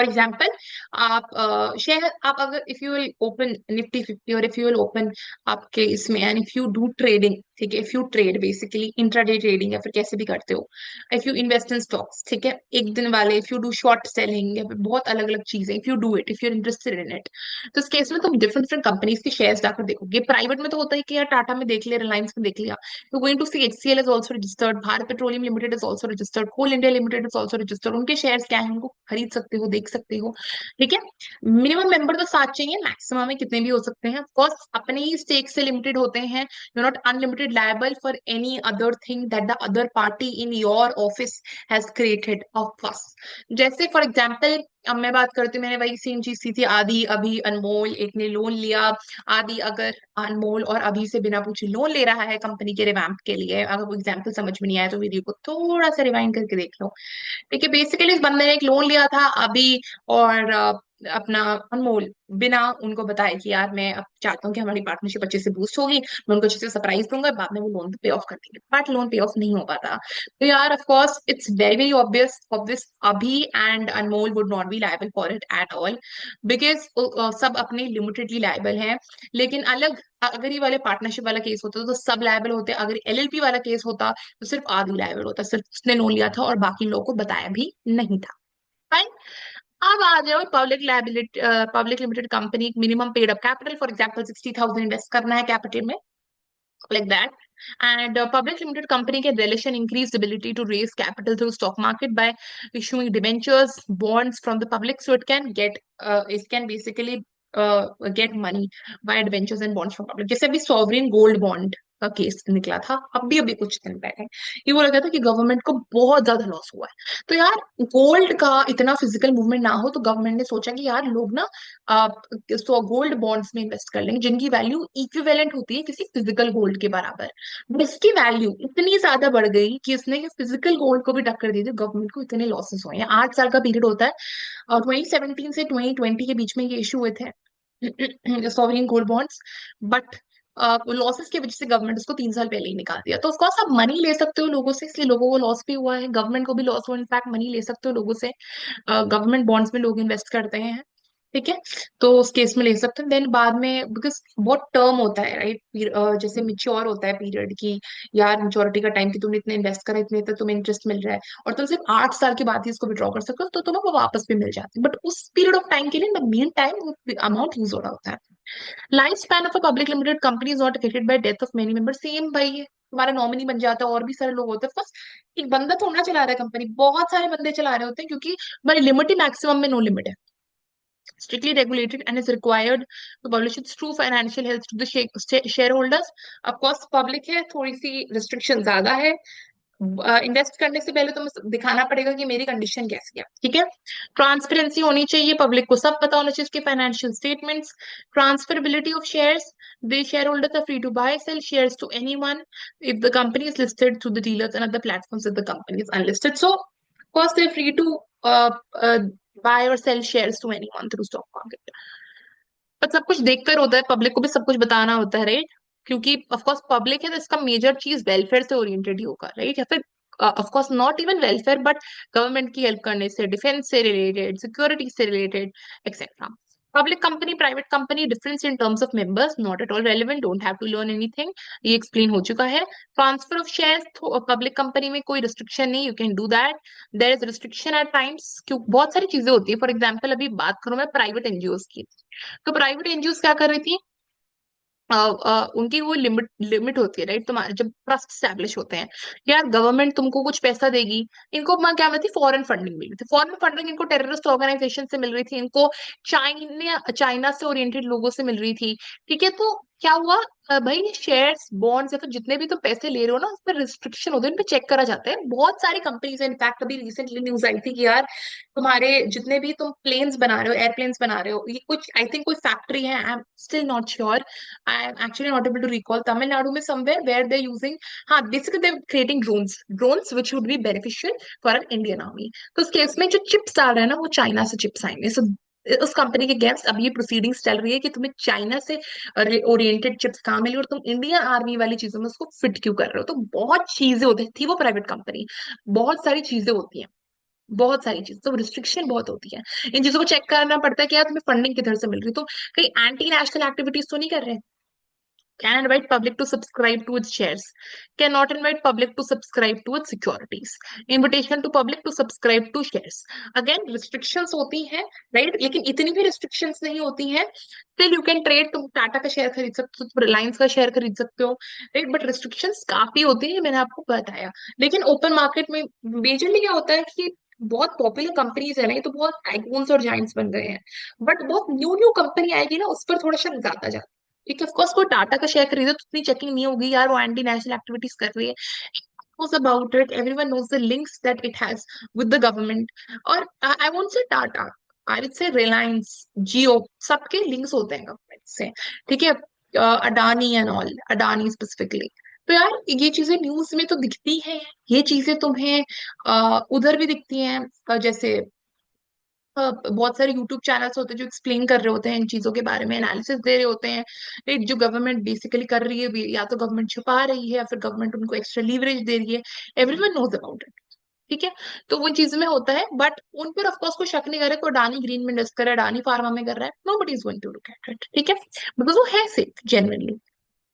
example, आप शेयर, आप अगर if you will open Nifty 50 और इफ यू विल ओपन आपके इसमें, and if you do trading, ठीक है, if you trade basically intraday trading या फिर कैसे भी करते हो, if you invest in stocks, ठीक है, एक दिन वाले, if you do short selling या फिर बहुत अलग अलग चीजें, if you do it, if you are interested in it, तो इस केस में तुम डिफरेंट डिफरेंट कंपनीज के शेयर्स जाकर देखोगे। प्राइवेट में तो होता है कि यार टाटा में देख लिया, रिलायंस में देख लिया, you going to see HCL is also registered, Bharat petroleum limited is also registered, coal India limited is also registered, उनके शेयर्स क्या है उनको खरीद सकते हो, देख सकते हो, ठीक है। मिनिमम मेंबर तो 7 चाहिए, मैक्सिमम में कितने भी हो सकते हैं, ऑफकोर्स अपने ही स्टेक से लिमिटेड होते हैं, you not unlimited liable for any other thing that the other party in your office has created of first. जैसे फॉर एग्जांपल अब मैं बात करती हूँ, मैंने वही सेम चीज की थी, आदि, अभी, अनमोल, एक ने लोन लिया। आदि अगर अनमोल और अभी से बिना पूछे लोन ले रहा है कंपनी के रिवैम्प के लिए, अगर वो एग्जाम्पल समझ में नहीं आया तो वीडियो को थोड़ा सा रिवाइंड करके देख लो। देखिए बेसिकली इस बंदे ने एक लोन लिया था अभी, और अपना अनमोल, बिना उनको बताए कि यार मैं अब चाहता हूँ कि हमारी पार्टनरशिप अच्छे से बूस्ट होगी, मैं उनको अच्छे से सरप्राइज दूंगा, बाद में वो लोन पे ऑफ कर देंगे, बट लोन पे ऑफ नहीं हो पाता। तो यार of course it's very very obvious obvious, Abhi and Anmol would not be liable for it at all, because सब अपने लिमिटेडली लायबल हैं। लेकिन अलग, अगर ये वाले पार्टनरशिप वाला केस होता तो सब लायबल होते, अगर एलएलपी वाला केस होता तो सिर्फ आदि लायबल होता, सिर्फ उसने लोन लिया था और बाकी लोगों को बताया भी नहीं था। फाइन। अब आ जाओ public liability, public limited company, minimum paid up capital for example 60,000 invest करना है कैपिटल में, like that. And public limited company can relish an increased ability to raise capital through stock market by issuing debentures, bonds from the public, so it can basically get money by debentures and bonds from public. जैसे अभी sovereign gold bond का केस निकला था अभी अभी कुछ दिन पहले, ये बोला गया था कि गवर्नमेंट को बहुत ज्यादा लॉस हुआ है। तो यार गोल्ड का इतना फिजिकल मूवमेंट ना हो, तो गवर्नमेंट ने सोचा कि यार लोग ना सो गोल्ड बॉन्ड्स में इन्वेस्ट कर लेंगे जिनकी वैल्यू इक्विवेलेंट होती है किसी फिजिकल गोल्ड के बराबर। बट इसकी वैल्यू इतनी ज्यादा बढ़ गई कि इसने फिजिकल गोल्ड को भी टक्कर दे दी, गवर्नमेंट को इतने लॉसेस हुए हैं। 8 साल का पीरियड होता है, और 2017 से 2020 के बीच में ये इशू हुए थे sovereign gold bonds. But losses की वजह से गवर्नमेंट उसको 3 साल पहले ही निकाल दिया। तो ऑफकोर्स आप मनी ले सकते हो लोगों से, इसलिए लोगों को लॉस भी हुआ है, गवर्नमेंट को भी लॉस हुआ, इनफैक्ट मनी ले सकते हो लोगों से, गवर्नमेंट बॉन्ड्स में लोग इन्वेस्ट करते हैं, ठीक है। तो उस केस में ले सकते हैं। देन बाद में बिकॉज बहुत टर्म होता है राइट, जैसे मिच्योर होता है पीरियड की, यार मेच्योरिटी का टाइम कि तुमने इतने इन्वेस्ट करा, इतने तक तुम्हें इंटरेस्ट मिल रहा है, और तुम सिर्फ 8 साल के बाद ही इसको विड्रॉ कर सकते हो, तो तुम्हें वो वापस भी मिल जाती है, बट उस पीरियड ऑफ टाइम के लिए the main time amount use हो रहा होता है। Life span of a public limited company is not affected by death of many member, same भाई है, तुम्हारा नॉमिनी बन जाता है, और भी सारे लोग होते हैं, बस एक बंदा थोड़ा चला रहा है कंपनी, बहुत सारे बंदे चला रहे होते हैं, क्योंकि हमारी लिमिट ही मैक्सिमम में नो लिमिट है, strictly regulated, and is required to publish its true financial health to the shareholders. Of course public है, थोड़ी सी रिस्ट्रिक्शन ज्यादा है, इन्वेस्ट करने से पहले तुम्हें दिखाना पड़ेगा कि मेरी कंडीशन कैसी है, ठीक है। ट्रांसपेरेंसी होनी चाहिए, पब्लिक को सब पता होना चाहिए उसके financial statements. Transferability of shares, the shareholders are free to buy sell shares to anyone if the company is listed through the dealers and other platforms if the company is unlisted. So of course they're free to uh, uh, buy or sell shares to anyone through stock market. पर सब कुछ देखकर होता है, पब्लिक को भी सब कुछ बताना होता है राइट, क्योंकि ऑफ कोर्स पब्लिक है तो इसका मेजर चीज वेलफेयर से ओरिएंटेड ही होगा राइट, या फिर of course not even welfare but government की हेल्प करने से, डिफेंस से रिलेटेड, सिक्योरिटी से related, etcetera. Public company, private company, difference in terms of members not at all relevant, don't have to learn anything, ये एक्सप्लेन हो चुका है। Transfer of shares public company में कोई रिस्ट्रिक्शन नहीं, you can do that. There is restriction at times, क्यों बहुत सारी चीजें होती है, फॉर एग्जाम्पल अभी बात करूं मैं प्राइवेट एनजीओ की, तो प्राइवेट एनजीओ क्या कर रही थी, उनकी वो लिमिट लिमिट होती है राइट, तुम्हारे जब ट्रस्ट स्टैब्लिश होते हैं, यार गवर्नमेंट तुमको कुछ पैसा देगी, इनको क्या मिलती, फॉरेन फंडिंग मिल रही थी, फॉरेन फंडिंग इनको टेररिस्ट ऑर्गेनाइजेशन से मिल रही थी, इनको चाइना चाइना से ओरिएंटेड लोगों से मिल रही थी, ठीक है। तो क्या हुआ, भाई ये शेयर्स बॉन्ड्स या फिर जितने भी तुम पैसे ले रहे हो ना, उस पर रिस्ट्रिक्शन होते हैं, उन पे चेक करा जाता है। बहुत सारी कंपनीज है, इनफैक्ट अभी रिसेंटली न्यूज आई थी कि यार तुम्हारे जितने भी तुम प्लेन्स बना रहे हो, एयरप्लेन्स बना रहे हो, ये कुछ आई थिंक कोई फैक्ट्री है, I am still not sure, I am actually not able to recall, Tamil Nadu में समवेयर वेयर दे यूजिंग, हाँ basically they creating drones which would be beneficial for an Indian army. तो उस केस में जो चिप्स आ रहे हैं ना, वो चाइना से चिप्स आएंगे। सो उस कंपनी के अगेंस्ट अब ये प्रोसीडिंग्स चल रही है कि तुम्हें चाइना से ओरिएंटेड चिप्स कहाँ मिली और तुम इंडियन आर्मी वाली चीजों में उसको फिट क्यों कर रहे हो। तो बहुत चीजें होती थी, वो प्राइवेट कंपनी, बहुत सारी चीजें होती हैं, बहुत सारी चीज, तो रिस्ट्रिक्शन बहुत होती है, इन चीजों को चेक करना पड़ता है कि यार तुम्हें फंडिंग किधर से मिल रही है, तो कहीं एंटी नेशनल एक्टिविटीज तो नहीं कर रहे। Can invite public to subscribe to its shares, cannot invite public to subscribe to its securities, invitation to public to subscribe to shares, again restrictions होती हैं राइट, लेकिन इतनी भी restrictions नहीं होती हैं, still you can trade, तुम टाटा का शेयर खरीद सकते हो, तुम रिलायंस का शेयर खरीद सकते हो राइट, बट restrictions काफी होती है, मैंने आपको बताया। लेकिन ओपन मार्केट में मेजरली क्या होता है कि बहुत पॉपुलर कंपनीज है ना, ये तो बहुत टाइकून्स और जायंट्स बन गए हैं, बट बहुत न्यू न्यू कंपनी आएगी ना, उस पर थोड़ा सा ज्यादा जाता है। ठीक है, ऑफकोर्स कोई टाटा का शेयर खरीदे तो उतनी चेकिंग नहीं होगी, यार वो एंटी नेशनल एक्टिविटीज कर रही है, knows about it, everyone knows the links that it has with the government, or I won't say Tata, I would say Reliance, जियो, सबके लिंक्स होते हैं गवर्नमेंट से, ठीक है। Adani and all, Adani specifically. तो यार ये चीजें न्यूज में तो दिखती हैं, ये चीजें तुम्हें उधर भी दिखती हैं। जैसे बहुत सारे यूट्यूब चैनल्स होते हैं जो एक्सप्लेन कर रहे होते हैं इन चीजों के बारे में, एनालिसिस दे रहे होते हैं। राइट, जो गवर्नमेंट बेसिकली कर रही है या तो गवर्नमेंट छुपा रही है या फिर गवर्नमेंट उनको एक्स्ट्रा लीवरेज दे रही है। एवरीवन नोज अबाउट इट, ठीक है। तो वो चीज में होता है, बट उन पर ऑफकोर्स कोई शक नहीं करे, कोई अडानी ग्रीन में इन्वेस्ट कर रहा है, अडानी फार्मा में कर रहा है, nobody is going to look at it, ठीक है, बिकॉज वो है सेफ जनरली।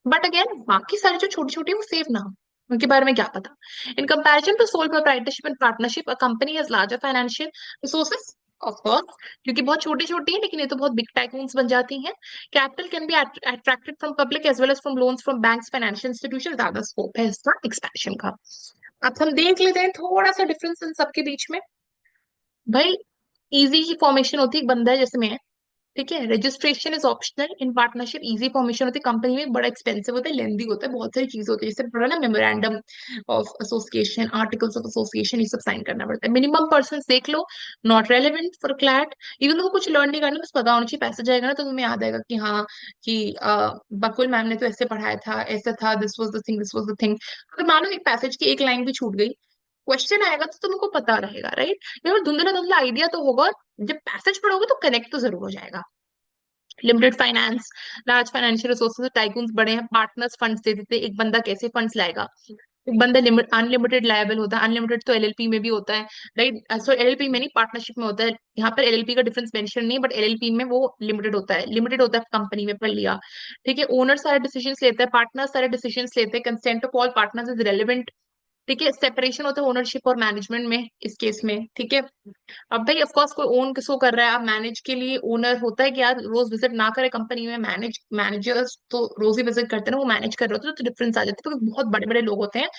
बट अगेन बाकी सारे जो छोटी छोटी वो सेफ ना हो, उनके बारे में क्या पता। In comparison to sole proprietorship and partnership, a company has larger financial resources, of course, क्योंकि बहुत छोटी छोटी है लेकिन ये तो बहुत बिग टाइकून्स बन जाती हैं। Capital can be attracted from public as well as from loans from banks, financial institution, ज्यादा स्कोप है इसका एक्सपेंशन का। अब हम देख लेते हैं थोड़ा सा डिफरेंस इन सबके बीच में। भाई इजी की फॉर्मेशन होती है, एक बंदा है जैसे मैं, ठीक है, registration is optional, in partnership easy formation होती है, कंपनी में बड़ा एक्सपेंसिव होता है, लेंदी होता है, बहुत सारी चीजें होती है, जैसे पढ़ा ना memorandum of association, articles of association, ये सब साइन करना पड़ता है। मिनिमम पर्सन देख लो, not relevant for CLAT. Even तो कुछ लर्न नहीं करना, बस पता होना चाहिए, पैसा जाएगा ना तो तुम्हें याद आएगा कि हाँ, कि बकुल मैम ने तो ऐसे पढ़ाया था, ऐसा था, this was the thing, this was the thing. अगर मानो एक पैसेज की एक लाइन भी छूट गई, क्वेश्चन आएगा तो तुमको पता रहेगा, राइट। ये धुंधला धुंधला आइडिया तो होगा, जब पैसेज पढ़ोगे तो कनेक्ट तो जरूर हो जाएगा। Limited finance, large financial resources, tycoons बड़े हैं, पार्टनर्स फंड्स दे देते हैं, एक बंदा कैसे फंड्स लाएगा। एक बंदा लिमिट अनलिमिटेड लायबल होता है, अनलिमिटेड तो एलएलपी में भी होता है, राइट। सो एलएलपी में नहीं, पार्टनरशिप में होता है। यहाँ पर एलएलपी का डिफरेंस मेंशन नहीं, बट एलएलपी में वो लिमिटेड होता है, लिमिटेड होता है कंपनी में, पढ़ लिया, ठीक है। ओनर सारे डिसीजंस लेते हैं, पार्टनर सारे डिसीजंस लेते हैं, consent of all partners is relevant, ठीक है। सेपरेशन होता है ओनरशिप और मैनेजमेंट में इस केस में, ठीक है। अब भाई ऑफ कोर्स कोई ओन किसको कर रहा है, आप मैनेज के लिए ओनर होता है कि यार रोज विजिट ना करे कंपनी में, मैनेजर्स तो रोज ही विजिट करते हैं ना, वो मैनेज कर रहे होते हैं, तो डिफरेंस आ जाता है, क्योंकि बहुत बड़े बड़े लोग होते हैं,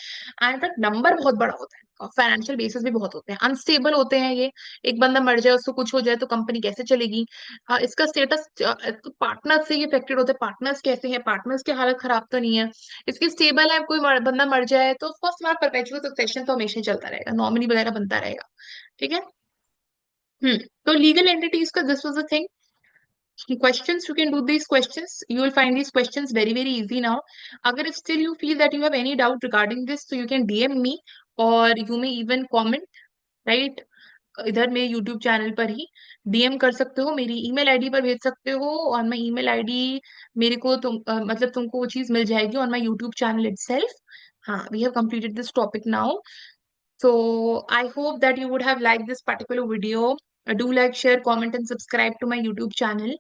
एंड इनफैक्ट नंबर बहुत बड़ा होता है, और फाइनेंशियल बेसिस भी बहुत होते हैं, अनस्टेबल होते हैं ये। एक बंदा मर जाए, उसको कुछ हो जाए तो कंपनी कैसे चलेगी। इसका स्टेटस पार्टनर से ही इफेक्टेड होता है, पार्टनर्स कैसे हैं, पार्टनर्स की हालत खराब तो नहीं है, इसकी स्टेबल है, कोई बंदा मर जाए तो ऑफकोर्स तुम्हारा परपेचुअल सक्सेशन तो हमेशा ही चलता रहेगा, नॉमिनी वगैरह बनता रहेगा, ठीक है। तो लीगल एंटिटीज का this was the thing. Questions, you can do these questions, you will find these questions very very easy now. अगर still you feel that you have any doubt regarding this, so you can DM me, or you may even comment, right, इधर मेरे यूट्यूब चैनल पर ही डीएम कर सकते हो, मेरी ईमेल आईडी पर भेज सकते हो, और मैं ईमेल आईडी मेरे को मतलब तुमको वो चीज मिल जाएगी on my YouTube channel itself. हाँ, we have completed this topic now. So I hope that you would have liked this particular video. Do like, share, comment and subscribe to my YouTube channel.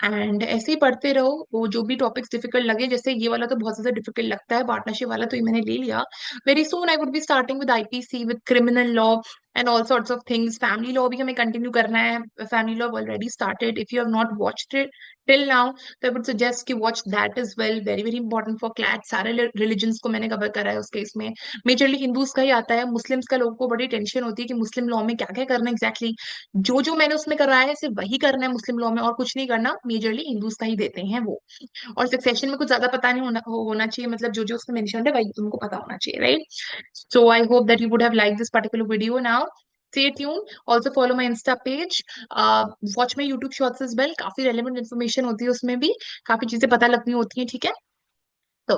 And ऐसे ही पढ़ते रहो, वो जो भी टॉपिक्स डिफिकल्ट लगे, जैसे ये वाला तो बहुत ज्यादा डिफिकल्ट लगता है, पार्टनरशिप वाला तो ये मैंने ले लिया। Very soon I would be starting with IPC, with criminal law and all sorts of things. Family law भी हमें कंटिन्यू करना है, family law already started, if you have not watched it till now, तो आई वुड सजेस्ट कि watch that is well, very very important for CLAT. सारे रिलीजन्स को मैंने कवर करा है उस केस में, मेजरली हिंदूज का ही आता है, मुस्लिम्स का लोगों को बड़ी टेंशन होती है कि मुस्लिम लॉ में क्या क्या करना है एग्जैक्टली। जो जो मैंने उसमें कराया है सिर्फ वही करना है मुस्लिम लॉ में, और कुछ नहीं करना, मेजरली हिंदूज का ही देते हैं वो। और सक्सेशन में कुछ ज्यादा पता नहीं होना चाहिए, मतलब जो जो उसमें मेंशन है वही तुमको पता होना चाहिए, right. So I hope that you would have like this particular video now. Stay tuned. Also follow my Insta page. Watch my YouTube shorts as well. काफी relevant information होती है उसमें भी, काफी चीजें पता लगनी होती हैं, ठीक है। तो